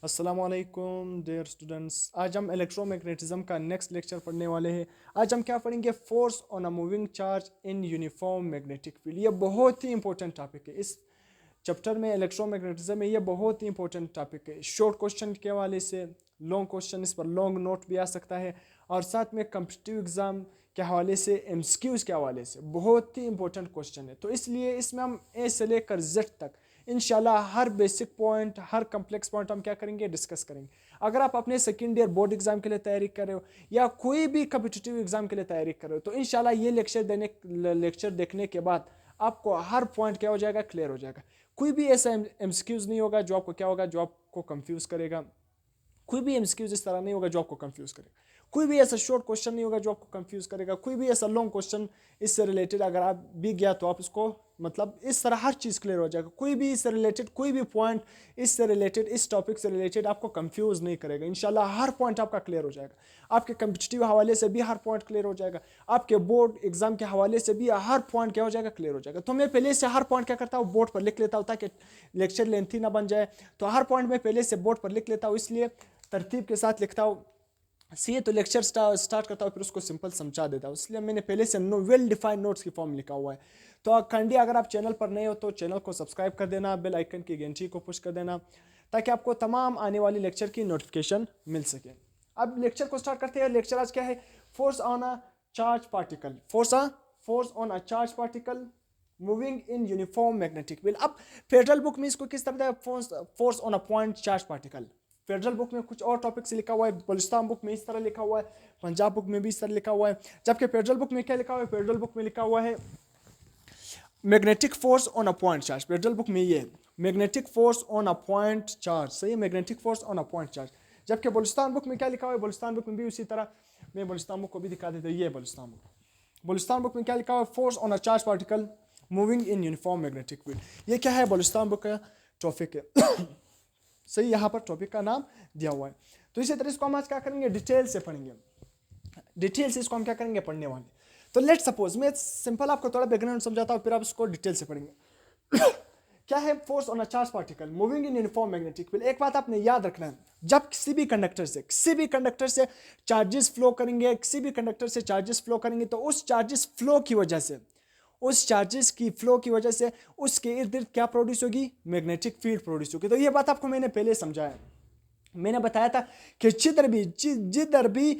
अस्सलाम वालेकुम dear students. आज हम इलेक्ट्रोमैग्नेटिज्म का नेक्स्ट लेक्चर पढ़ने वाले हैं। आज हम क्या पढ़ेंगे? Force on a moving charge in uniform magnetic field. ये बहुत ही इंपॉर्टेंट टॉपिक है। इस चैप्टर में इलेक्ट्रोमैग्नेटिज्म में ये बहुत ही इंपॉर्टेंट टॉपिक है। शॉर्ट क्वेश्चन के हवाले से लॉन्ग क्वेश्चन, इस पर लॉन्ग नोट भी आ सकता है, और साथ में कम्पिटिटिव एग्जाम के हवाले से, एमसीक्यूज के हवाले से बहुत ही इंपॉर्टेंट क्वेश्चन है। तो इसलिए इसमें हम ए से लेकर जेड तक इंशाल्लाह हर बेसिक पॉइंट, हर कम्प्लेक्स पॉइंट हम क्या करेंगे, डिस्कस करेंगे। अगर आप अपने सेकेंड ईयर बोर्ड एग्जाम के लिए तैयारी कर रहे हो या कोई भी कम्पिटिटिव एग्जाम के लिए तैयारी कर रहे हो, तो इंशाल्लाह ये लेक्चर देखने के बाद आपको हर पॉइंट क्या हो जाएगा, क्लियर हो जाएगा। कोई भी ऐसा एमसीक्यूज नहीं होगा जो आपको क्या होगा, जो आपको कंफ्यूज करेगा। कोई भी एमसीक्यूज इस तरह नहीं होगा जो आपको कंफ्यूज करेगा। कोई भी ऐसा शॉर्ट क्वेश्चन नहीं होगा जो आपको कंफ्यूज करेगा। कोई भी ऐसा लॉन्ग क्वेश्चन इससे रिलेटेड अगर आप भी गया तो आप इसको मतलब इस तरह हर चीज़ क्लियर हो जाएगा। कोई भी इससे रिलेटेड, कोई भी पॉइंट इससे रिलेटेड, इस टॉपिक से रिलेटेड आपको कंफ्यूज नहीं करेगा। इंशाल्लाह हर पॉइंट आपका क्लियर हो जाएगा। आपके कम्पिटिटिव हवाले से भी हर पॉइंट क्लियर हो जाएगा। आपके बोर्ड एग्जाम के हवाले से भी हर पॉइंट क्या हो जाएगा, क्लियर हो जाएगा। तो मैं पहले से हर पॉइंट क्या करता हूँ, बोर्ड पर लिख लेता हूँ ताकि लेक्चर लेंथी ना बन जाए। तो हर पॉइंट मैं पहले से बोर्ड पर लिख लेता हूँ, इसलिए तरतीब के साथ लिखता हूँ। सी तो लेक्चर स्टार्ट करता हूँ, फिर उसको सिंपल समझा देता हूँ, इसलिए मैंने पहले से वेल डिफाइंड नोट्स की फॉर्म लिखा हुआ है। तो काइंडली अगर आप चैनल पर नए हो तो चैनल को सब्सक्राइब कर देना, बेल आइकन की घंटी को पुश कर देना, ताकि आपको तमाम आने वाली लेक्चर की नोटिफिकेशन मिल सके। अब लेक्चर को स्टार्ट करते हैं। लेक्चर आज क्या है? Force on a charge particle. Force on a charge particle moving in uniform magnetic field. अब फेडरल बुक में इसको किस तरह, force on a point charge particle. Federal book में कुछ और टॉपिक से लिखा हुआ है, बलुचिस्तान बुक में इस तरह लिखा हुआ है, पंजाब बुक में भी इस तरह लिखा हुआ है। जबकि फेडरल बुक में क्या लिखा हुआ है? फेडरल बुक में लिखा हुआ है magnetic force on a point charge. Federal book में ये magnetic force on a point charge, सही है, magnetic force on a point charge. जबकि बलुचिस्तान बुक में क्या लिखा हुआ है? बलुचिस्तान बुक में भी उसी तरह, मैं बलुचिस्तान बुक को भी दिखा देता हूँ। ये बलुचिस्तान बुक में क्या लिखा हुआ है? Force on a charge particle moving in uniform magnetic field. ये क्या है? बलुचिस्तान बुक का टॉपिक है। सही, यहाँ पर टॉपिक का नाम दिया हुआ है। तो इसी तरह इसको हम आज क्या करेंगे, डिटेल से पढ़ेंगे। डिटेल से इसको हम क्या करेंगे, पढ़ने वाले। तो लेट सपोज मैं सिंपल आपको थोड़ा बैकग्राउंड समझाता हूँ, फिर आप इसको डिटेल से पढ़ेंगे। क्या है force on a charge particle moving in uniform magnetic field? एक बात आपने याद रखना है, जब किसी भी कंडक्टर से चार्जेस फ्लो करेंगे, किसी भी कंडक्टर से चार्जेस फ्लो करेंगे, तो उस चार्जेस फ्लो की वजह से, उस चार्जेस की फ्लो की वजह से उसके इर्द गिर्द क्या प्रोड्यूस होगी, मैग्नेटिक फील्ड प्रोड्यूस होगी। तो ये बात आपको मैंने पहले समझाया। मैंने बताया था कि जिधर भी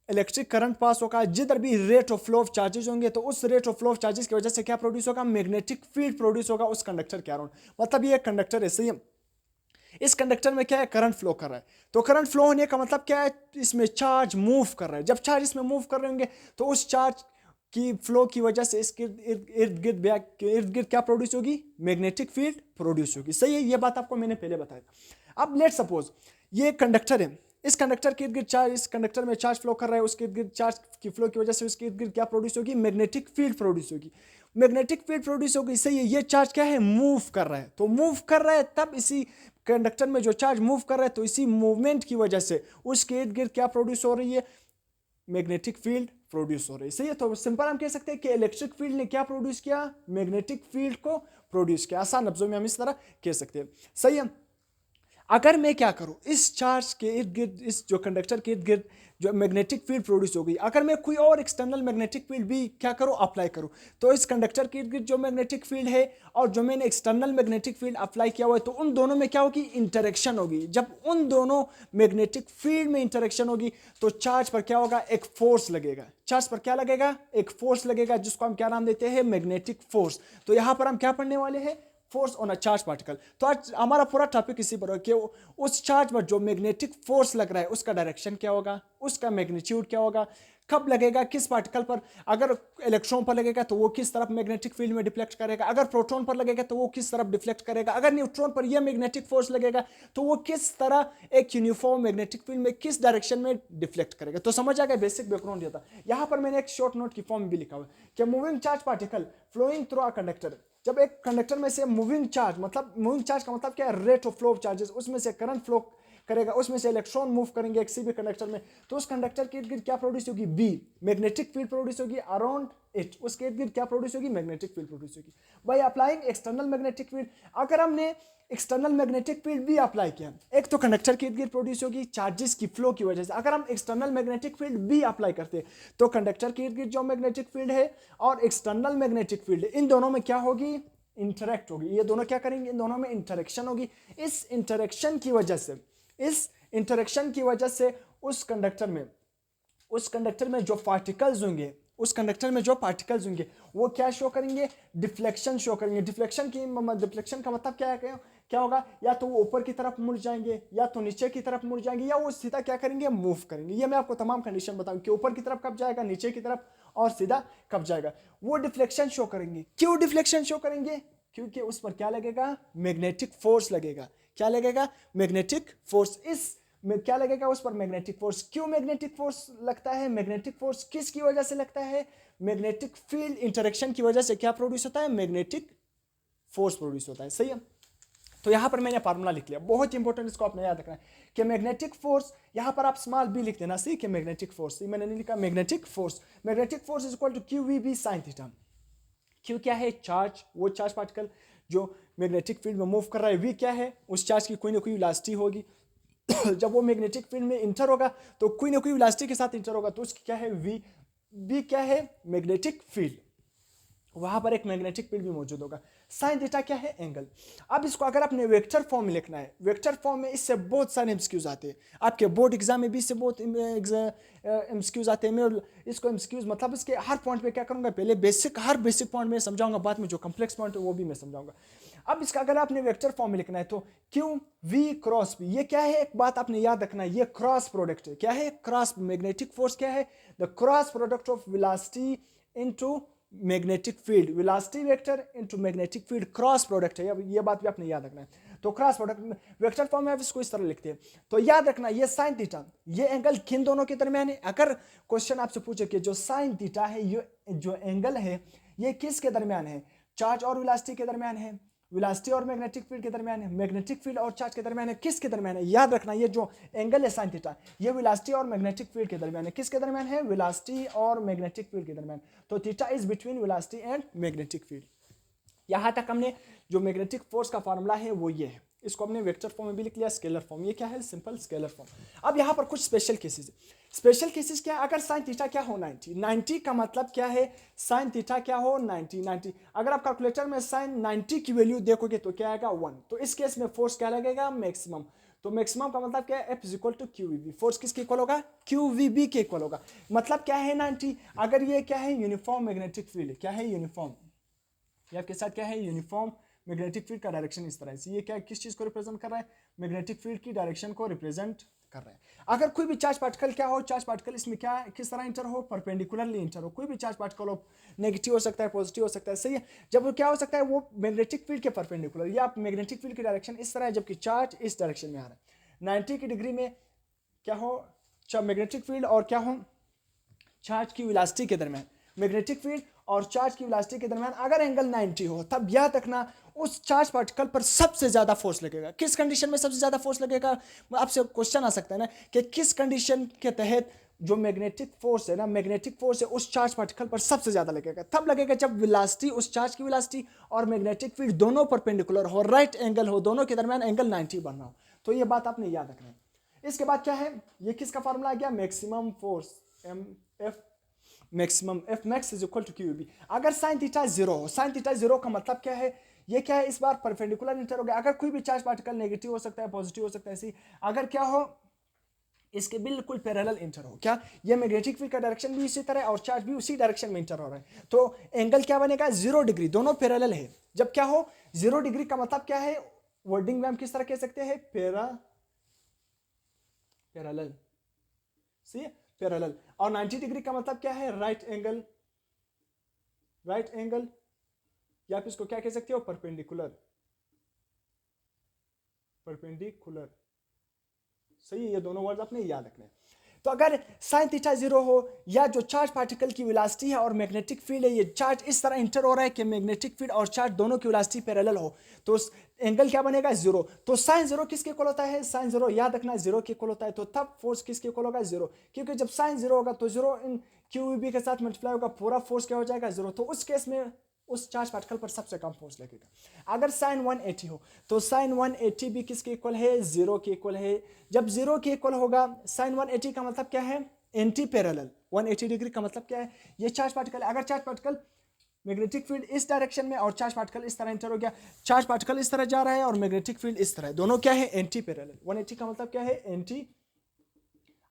इलेक्ट्रिक करंट पास होगा, जिधर भी rate of flow of charges होंगे, तो उस rate of flow of charges की वजह से क्या प्रोड्यूस होगा, मैग्नेटिक फील्ड प्रोड्यूस होगा उस कंडक्टर के अराउंड। मतलब ये कंडक्टर है, सही है। इस कंडक्टर में क्या है, करंट फ्लो कर रहा है। तो करंट फ्लो होने का मतलब क्या है, इसमें चार्ज मूव कर रहा है। जब चार्ज इसमें मूव कर रहे होंगे, तो उस चार्ज की फ्लो की वजह से इसके इर्द गिर्द क्या प्रोड्यूस होगी, मैग्नेटिक फील्ड प्रोड्यूस होगी। सही है, ये बात आपको मैंने पहले बताया। अब लेट सपोज ये कंडक्टर है, इस कंडक्टर के इर्द गिर्द चार्ज, इस कंडक्टर में चार्ज फ्लो कर रहा है, उसके इर्द गिर्द चार्ज की फ्लो की वजह से उसके इर्द गिर्द क्या प्रोड्यूस होगी, मैग्नेटिक फील्ड प्रोड्यूस होगी। मैग्नेटिक फील्ड प्रोड्यूस होगी, सही है। ये चार्ज क्या है, मूव कर रहा है। तो मूव कर रहा है, तब इसी कंडक्टर में जो चार्ज मूव कर रहा है, तो इसी मूवमेंट की वजह से उसके इर्द गिर्द क्या प्रोड्यूस हो रही है, मैग्नेटिक फील्ड प्रोड्यूस हो रही है। सही है। तो सिंपल हम कह सकते हैं कि इलेक्ट्रिक फील्ड ने क्या प्रोड्यूस किया, मैग्नेटिक फील्ड को प्रोड्यूस किया। आसान लफ्जों में हम इस तरह कह सकते हैं। सही है। अगर मैं क्या करूं, इस चार्ज के इर्द गिर्द, इस जो कंडक्टर के इर्द गिर्द जो मैग्नेटिक फील्ड प्रोड्यूस हो गई, अगर मैं कोई और एक्सटर्नल मैग्नेटिक फील्ड भी क्या करूं, अप्लाई करूं, तो इस कंडक्टर के इर्द गिर्द जो मैग्नेटिक फील्ड है और जो मैंने एक्सटर्नल मैग्नेटिक फील्ड अप्लाई किया हुआ है, तो उन दोनों में क्या होगी, इंटरेक्शन होगी। जब उन दोनों मैग्नेटिक फील्ड में इंटरेक्शन होगी, तो चार्ज पर क्या होगा, एक फोर्स लगेगा। चार्ज पर क्या लगेगा, एक फोर्स लगेगा, जिसको हम क्या नाम देते हैं, मैग्नेटिक फोर्स। तो यहां पर हम क्या पढ़ने वाले हैं, force on a charge particle. तो आज हमारा पूरा टॉपिक इसी पर है कि उस चार्ज पर जो मैग्नेटिक फोर्स लग रहा है, उसका डायरेक्शन क्या होगा, उसका मैग्नीट्यूड क्या होगा, कब लगेगा, किस पार्टिकल पर। अगर इलेक्ट्रॉन पर लगेगा तो वो किस तरफ मैग्नेटिक फील्ड में डिफ्लेक्ट करेगा, अगर प्रोटॉन पर लगेगा तो वो किस तरफ डिफ्लेक्ट करेगा, अगर न्यूट्रॉन पर यह मैग्नेटिक फोर्स लगेगा तो वो किस तरह एक यूनिफॉर्म मैग्नेटिक फील्ड में किस डायरेक्शन में डिफ्लेक्ट करेगा। तो समझ आ गया, बेसिक बैकग्राउंड था। यहां पर मैंने एक शॉर्ट नोट की फॉर्म भी लिखा हुआ है कि moving charge particle flowing through a conductor. जब एक कंडक्टर में से मूविंग चार्ज, मतलब मूविंग चार्ज का मतलब क्या है, rate of flow of charges, उसमें से करंट फ्लो करेगा, उसमें से इलेक्ट्रॉन मूव करेंगे किसी भी कंडक्टर में, तो उस कंडक्टर के इर्द गिर्द क्या प्रोड्यूस होगी, बी मैग्नेटिक फील्ड प्रोड्यूस होगी अराउंड इट। उसके इर्द गिर्द क्या प्रोड्यूस होगी, मैग्नेटिक फील्ड प्रोड्यूस होगी by applying external magnetic field. अगर हमने एक्सटर्नल मैग्नेटिक फील्ड भी अप्लाई किया, एक तो कंडक्टर के इर्द गिर्द प्रोड्यूस होगी चार्जेस की फ्लो की वजह से। अगर हम एक्सटर्नल मैग्नेटिक फील्ड भी अप्लाई करते तो कंडक्टर के इर्द गिर्द जो मैग्नेटिक फील्ड है और एक्सटर्नल मैग्नेटिक फील्ड, इन दोनों में क्या होगी, इंटरेक्ट होगी। ये दोनों क्या करेंगे, इन दोनों में इंटरेक्शन होगी। इस इंटरेक्शन की वजह से, इस इंटरेक्शन की वजह से उस कंडक्टर में जो पार्टिकल्स होंगे, उस कंडक्टर में जो पार्टिकल्स होंगे वो क्या शो करेंगे, डिफ्लेक्शन शो करेंगे। डिफ्लेक्शन का मतलब क्या होगा, या तो वो ऊपर की तरफ मुड़ जाएंगे, या तो नीचे की तरफ मुड़ जाएंगे, या वो सीधा क्या करेंगे, मूव करेंगे। ये मैं आपको तमाम कंडीशन बताऊं कि ऊपर की तरफ कब जाएगा, नीचे की तरफ, और सीधा कब जाएगा। वो डिफ्लेक्शन शो करेंगे। क्यों डिफ्लेक्शन शो करेंगे, क्योंकि उस पर क्या लगेगा, मैग्नेटिक फोर्स लगेगा। क्या लगेगा, मैग्नेटिक फोर्स। इस में क्या लगेगा, उस पर मैग्नेटिक फोर्स। क्यों मैग्नेटिक फोर्स लगता है, मैग्नेटिक फोर्स किसकी वजह से लगता है, मैग्नेटिक फील्ड इंटरेक्शन की वजह से क्या प्रोड्यूस होता है, मैग्नेटिक फोर्स प्रोड्यूस होता है। सही है। तो यहां पर मैंने फार्मूला लिख लिया, बहुत इंपॉर्टेंट, इसको आपने याद रखना है कि मैग्नेटिक फोर्स, यहां पर आप स्मॉल बी लिख देना, सही, कि मैग्नेटिक फोर्स, मैंने नहीं लिखा magnetic force is equal to Q we B sine theta. Q क्या है, चार्ज, वो चार्ज पार्टिकल जो मैग्नेटिक फील्ड में मूव कर रहा है। वी क्या है, उस चार्ज की कोई ना कोई वेलोसिटी होगी। जब वो मैग्नेटिक फील्ड में इंटर होगा तो कोई ना कोई वेलोसिटी के साथ इंटर होगा, तो उसकी क्या है, वी क्या है, मैग्नेटिक फील्ड। वहां पर एक मैग्नेटिक फील्ड भी मौजूद होगा। साइन थीटा क्या है, एंगल। अब इसको अगर आपने वेक्टर फॉर्म में लिखना है, वेक्टर फॉर्म में इससे बहुत सारे एमसीक्यूज आते हैं आपके बोर्ड एग्जाम में भी, इससे बहुत एमसीक्यूज आते हैं। मैं इसको एमसीक्यूज मतलब इसके हर पॉइंट पे क्या करूंगा, पहले हर बेसिक पॉइंट में समझाऊंगा, बाद में जो कॉम्प्लेक्स पॉइंट है वो भी मैं समझाऊंगा। अब इसका अगर आपने वेक्टर फॉर्म में लिखना है तो क्यू वी क्रॉस वी, ये क्या है, एक बात आपने याद रखना है, ये क्रॉस प्रोडक्ट है। क्या है, क्रॉस। मैग्नेटिक फोर्स क्या है, the cross product of velocity into magnetic field, velocity vector into magnetic field, cross product है। ये बात भी आपने याद रखना है। तो क्रॉस प्रोडक्ट वेक्टर फॉर्म में आप इसको इस तरह लिखते हैं। तो याद रखना, ये साइन थीटा, ये एंगल किन दोनों के दरमियान है। अगर क्वेश्चन आपसे पूछे कि जो साइन थीटा है, ये जो एंगल है, ये किसके दरमियान है, चार्ज और वेलोसिटी के दरमियान है, वेलोसिटी और मैग्नेटिक फील्ड के दरमियान है, मैग्नेटिक फील्ड और चार्ज के दरमियान है, किसके दरमियान है। याद रखना, ये जो एंगल है साइन थीटा, ये वेलोसिटी और मैग्नेटिक फील्ड के दरमियान है। किसके दरमियान है, वेलोसिटी और मैग्नेटिक फील्ड के दरमियान। तो theta is between velocity and magnetic field. यहां तक हमने जो मैग्नेटिक फोर्स का फार्मूला है वो ये है। इसको हमने वेक्टर फॉर्म में भी लिख लिया, स्केलर फॉर्म। ये क्या है, सिंपल स्केलर फॉर्म। अब यहाँ पर कुछ स्पेशल केसेस। स्पेशल केसेस क्या है, अगर साइन थीटा क्या हो 90 का मतलब क्या है, साइन थीटा क्या हो 90। अगर आप कैलकुलेटर में साइन 90 की वैल्यू देखोगे तो क्या आएगा 1। तो इस केस में फोर्स क्या लगेगा, मैक्सिमम। तो मैक्सिमम का मतलब क्या है, F is equal to Q we B. Force किसके इक्वल होगा, क्यू वी बी के इक्वल होगा। मतलब क्या है 90। अगर ये क्या है, यूनिफॉर्म मैग्नेटिक फील्ड, क्या है, यूनिफॉर्म, या आपके साथ क्या है, यूनिफॉर्म मैग्नेटिक फील्ड का डायरेक्शन इस तरह से, ये क्या किस चीज को रिप्रेजेंट कर रहा है, मैग्नेटिक फील्ड की डायरेक्शन को रिप्रेजेंट कर रहा है। अगर कोई भी चार्ज पार्टिकल क्या हो, चार्ज पार्टिकल इसमें क्या किस तरह इंटर हो, परपेंडिकुलरली इंटर हो। कोई भी चार्ज पार्टिकल हो, नेगेटिव हो सकता है, पॉजिटिव हो सकता है, सही है। जब वो क्या हो सकता है, वो मैग्नेटिक फील्ड के परपेंडिकुलर, या मैग्नेटिक फील्ड की डायरेक्शन इस तरह है, जबकि चार्ज इस डायरेक्शन में आ रहा है। 90 की डिग्री में क्या हो, मैग्नेटिक फील्ड और क्या हो, चार्ज की वेलोसिटी के दरमियान, मैग्नेटिक फील्ड और चार्ज की वेलोसिटी के दरमियान अगर एंगल 90 हो, तब याद रखना उस चार्ज पार्टिकल पर सबसे ज्यादा फोर्स लगेगा। किस कंडीशन में सबसे ज्यादा फोर्स लगेगा, आपसे क्वेश्चन आ सकता है ना कि किस कंडीशन के तहत जो मैग्नेटिक फोर्स है ना, मैग्नेटिक फोर्स है उस चार्ज पार्टिकल पर सबसे ज्यादा लगेगा। तब लगेगा जब वेलोसिटी, उस चार्ज की वेलोसिटी और मैग्नेटिक फील्ड दोनों परपेंडिकुलर हो, राइट एंगल हो, दोनों के दरमियान एंगल 90 बनना हो। तो ये बात आपने याद रखना है। इसके बाद क्या है, ये किसका फार्मूला आ गया, maximum force, M F maximum, F max is equal to Q B. अगर साइन थीटा 0 हो, साइन थीटा 0 का मतलब क्या है, ये क्या है, इस बार परपेंडिकुलर इंटर हो गया। अगर कोई भी चार्ज पार्टिकल नेगेटिव हो सकता है, पॉजिटिव हो सकता है, ऐसी अगर क्या हो, इसके बिल्कुल पैरेलल इंटर हो, क्या ये मैग्नेटिक फील्ड का डायरेक्शन भी इसी तरह और चार्ज भी उसी डायरेक्शन में इंटर हो रहा है, तो एंगल क्या बनेगा, 0 डिग्री, दोनों पैरेलल है। जब क्या हो 0 डिग्री का मतलब क्या है, वर्डिंग में हम किस तरह कह सकते हैं, पैरेलल, सही है, पैरेलल। और 90 डिग्री का मतलब क्या है, राइट एंगल, राइट एंगल, या आप इसको क्या कह सकते हो, परपेंडिकुलर, परपेंडिकुलर, सही है। ये दोनों वर्ड आपने याद रखने। तो अगर साइन थीटा 0 हो, या जो चार्ज पार्टिकल की वेलोसिटी है और मैग्नेटिक फील्ड है, ये चार्ज इस तरह इंटर हो रहा है कि मैग्नेटिक फील्ड और चार्ज दोनों की वेलोसिटी पैरेलल हो, तो एंगल क्या बनेगा, 0। तो साइन 0 किसके इक्वल होता है, साइन 0 याद रखना 0 के इक्वल होता है। तो तब फोर्स किसके इक्वल होगा, 0, क्योंकि जब साइन 0 होगा तो 0 इन क्यू बी के साथ मल्टीप्लाई होगा, पूरा फोर्स क्या हो जाएगा, 0। तो उस केस में उस चार्ज पार्टिकल पर सबसे कम फोर्स लगेगा। अगर साइन 180 हो तो साइन 180 भी किसके इक्वल है, 0 के इक्वल है। जब 0 के इक्वल होगा साइन 180 का मतलब क्या है, एंटी पैरेलल। 180 डिग्री का मतलब क्या है, ये चार्ज पार्टिकल, अगर चार्ज पार्टिकल मैग्नेटिक फील्ड इस डायरेक्शन में और चार्ज पार्टिकल इस तरह एंटर हो गया, चार्ज पार्टिकल इस तरह जा रहा है और मैग्नेटिक फील्ड इस तरह, दोनों क्या है, एंटी पैरेलल। 180 का मतलब क्या है, एंटी,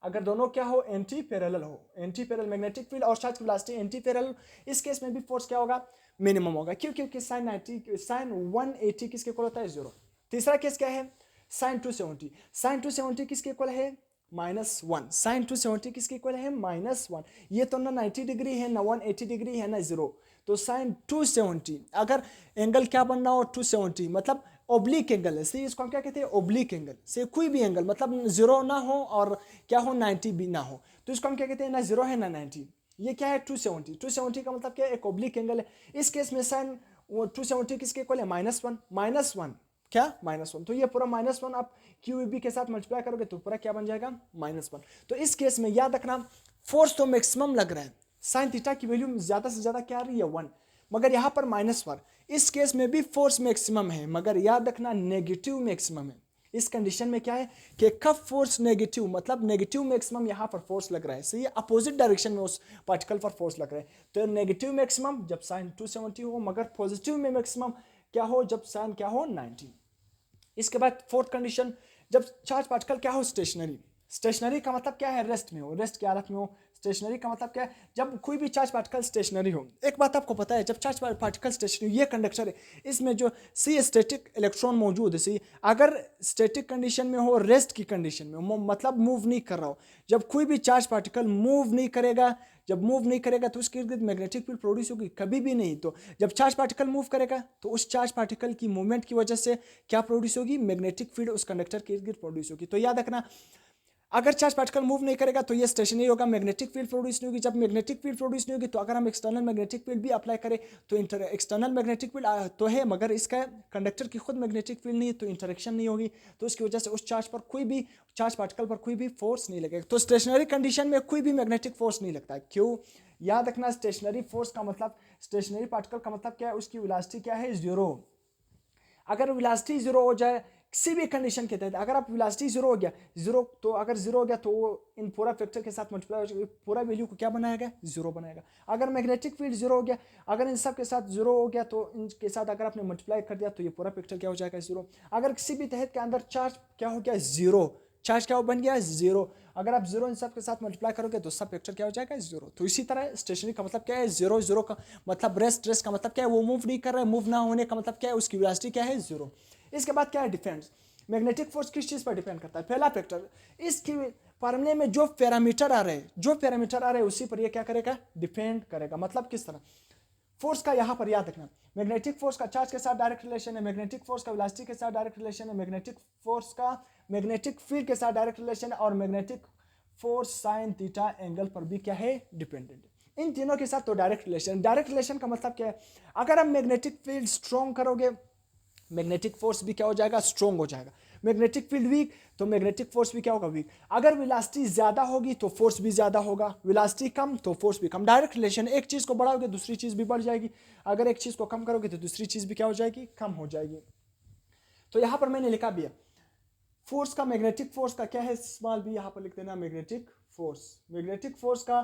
अगर दोनों क्या हो, एंटी पैरेलल हो, एंटी पैरेलल मैग्नेटिक फील्ड और चार्ज की वेलोसिटी एंटी पैरेलल, इस केस में भी फोर्स क्या होगा, मिनिमम होगा। क्यों, क्योंकि साइन 180 किसके इक्वल होता है, 0। तीसरा केस क्या है, साइन 270, साइन 270 किसके इक्वल है, -1। साइन 270 किसके इक्वल है, -1। ये तो ना 90 डिग्री है, ना 180 डिग्री है, ना 0। तो साइन 270, अगर एंगल क्या बनना हो, 270 मतलब ओब्लिक एंगल है। सी इसको हम क्या कहते हैं, ओब्लिक एंगल। से कोई भी एंगल मतलब 0 ना हो और क्या हो, 90 भी ना हो, तो इसको हम क्या कहते हैं, ना 0 है ना 90। ये क्या है, 270। 270 का मतलब क्या है, एक ओब्लिक एंगल है। इस केस में साइन 270 किसके इक्वल है, -1, -1 क्या, -1। तो ये पूरा -1 आप QEB के साथ मल्टीप्लाई करोगे तो पूरा क्या बन जाएगा, -1। तो इस केस में याद रखना, फोर्स तो मैक्सिमम लग रहा है, साइन थीटा की वैल्यू ज्यादा से ज्यादा क्या आ रही है, 1, मगर यहां पर -1। इस केस में भी फोर्स मैक्सिमम है, मगर याद रखना नेगेटिव मैक्सिमम है। इस कंडीशन में क्या है कि कब फोर्स नेगेटिव, मतलब नेगेटिव मैक्सिमम यहां पर फोर्स लग रहा है, सही है, अपोजिट डायरेक्शन में उस पार्टिकल पर फोर्स लग रहा है। तो नेगेटिव मैक्सिमम जब साइन 270 हो, मगर पॉजिटिव में मैक्सिमम क्या हो, जब साइन क्या हो, 90। इसके बाद फोर्थ कंडीशन, जब चार्ज पार्टिकल क्या हो, स्टेशनरी। स्टेशनरी का मतलब क्या है, रेस्ट में हो, रेस्ट की हालत में हो। स्टेशनरी का मतलब क्या है, जब कोई भी चार्ज पार्टिकल स्टेशनरी हो। एक बात आपको पता है, जब चार्ज पार्टिकल स्टेशनरी, ये कंडक्टर है, इसमें जो सी स्टैटिक इलेक्ट्रॉन मौजूद है, सी अगर स्टैटिक कंडीशन में हो, रेस्ट की कंडीशन में हो, मतलब मूव नहीं कर रहा हो, जब कोई भी चार्ज पार्टिकल मूव नहीं करेगा, जब मूव नहीं करेगा तो उसके इर्द गिर्द मैग्नेटिक फील्ड प्रोड्यूस होगी, कभी भी नहीं। तो जब चार्ज पार्टिकल मूव करेगा तो उस चार्ज पार्टिकल की मूवमेंट की वजह से क्या प्रोड्यूस होगी, मैग्नेटिक फील्ड उस कंडक्टर के इर्द गिर्द प्रोड्यूस होगी। तो याद रखना, अगर चार्ज पार्टिकल मूव नहीं करेगा तो ये स्टेशनरी होगा, मैग्नेटिक फील्ड प्रोड्यूस नहीं होगी। जब मैग्नेटिक फील्ड प्रोड्यूस नहीं होगी तो अगर हम एक्सटर्नल मैग्नेटिक फील्ड भी अप्लाई करें तो एक्सटर्नल मैग्नेटिक फील्ड तो है, मगर इसका कंडक्टर की खुद मैग्नेटिक फील्ड नहीं है, तो इंटरेक्शन नहीं होगी, तो उसकी वजह से उस चार्ज पर कोई भी, चार्ज पार्टिकल पर कोई भी फोर्स नहीं लगेगा। तो स्टेशनरी कंडीशन में कोई भी मैग्नेटिक फोर्स नहीं लगता है। क्यों, याद रखना, स्टेशनरी फोर्स का मतलब, स्टेशनरी पार्टिकल का मतलब क्या है, उसकी वेलोसिटी क्या है, 0। अगर वेलोसिटी 0 हो जाए किसी भी कंडीशन के तहत, अगर आप वेलोसिटी 0 हो गया, 0, तो अगर 0 हो गया तो वो इन पूरा फैक्टर के साथ मल्टीप्लाई हो जाएगा, पूरा वैल्यू को क्या बनाएगा, 0 बनाएगा। अगर मैग्नेटिक फील्ड 0 हो गया, अगर इन सब के साथ 0 हो गया तो इनके साथ अगर आपने मल्टीप्लाई कर दिया तो ये पूरा फैक्टर क्या हो जाएगा, 0। अगर किसी भी तहत के अंदर चार्ज क्या हो गया, 0, चार्ज क्या बन गया, 0। अगर आप 0 इन सब के साथ मल्टीप्लाई करोगे तो सब फैक्टर क्या हो जाएगा, 0। तो इसी तरह स्टेशनरी का मतलब क्या है, 0, 0 का मतलब रेस्ट, रेस्ट का मतलब क्या है, वो मूव नहीं कर रहा है, मूव ना होने का मतलब क्या है, उसकी वेलोसिटी क्या है, 0। इसके बाद क्या है, डिफेंस। मैग्नेटिक फोर्स किस चीज पर डिपेंड करता है, पहला फैक्टर, इसकी फॉर्मूले में जो पैरामीटर आ रहे हैं, जो पैरामीटर आ रहे हैं उसी पर ये क्या करेगा, डिपेंड करेगा। मतलब किस तरह, फोर्स का यहां पर याद रखना, मैग्नेटिक फोर्स का चार्ज के साथ डायरेक्ट रिलेशन है, मैग्नेटिक फोर्स का वेलोसिटी के साथ डायरेक्ट रिलेशन है, मैग्नेटिक फोर्स का मैग्नेटिक फील्ड के साथ डायरेक्ट रिलेशन है, और magnetic force sine theta angle पर भी क्या है, डिपेंडेंट। इन तीनों के साथ तो डायरेक्ट रिलेशन। डायरेक्ट रिलेशन का मतलब क्या है, अगर हम मैग्नेटिक फील्ड स्ट्रॉन्ग करोगे, मैग्नेटिक फोर्स भी क्या हो जाएगा, स्ट्रॉन्ग हो जाएगा। मैग्नेटिक फील्ड वीक तो मैग्नेटिक फोर्स भी क्या होगा, वीक। अगर वेलोसिटी ज्यादा होगी तो फोर्स भी ज्यादा होगा, वेलोसिटी कम तो फोर्स भी कम। डायरेक्ट रिलेशन, एक चीज को बढ़ाओगे दूसरी चीज भी बढ़ जाएगी, अगर एक चीज को कम करोगे तो दूसरी चीज भी क्या हो जाएगी, कम हो जाएगी। तो यहां पर मैंने लिखा भी है, फोर्स का, मैग्नेटिक फोर्स का क्या है, स्मॉल बी, यहां पर लिख देना मैग्नेटिक फोर्स। मैग्नेटिक फोर्स का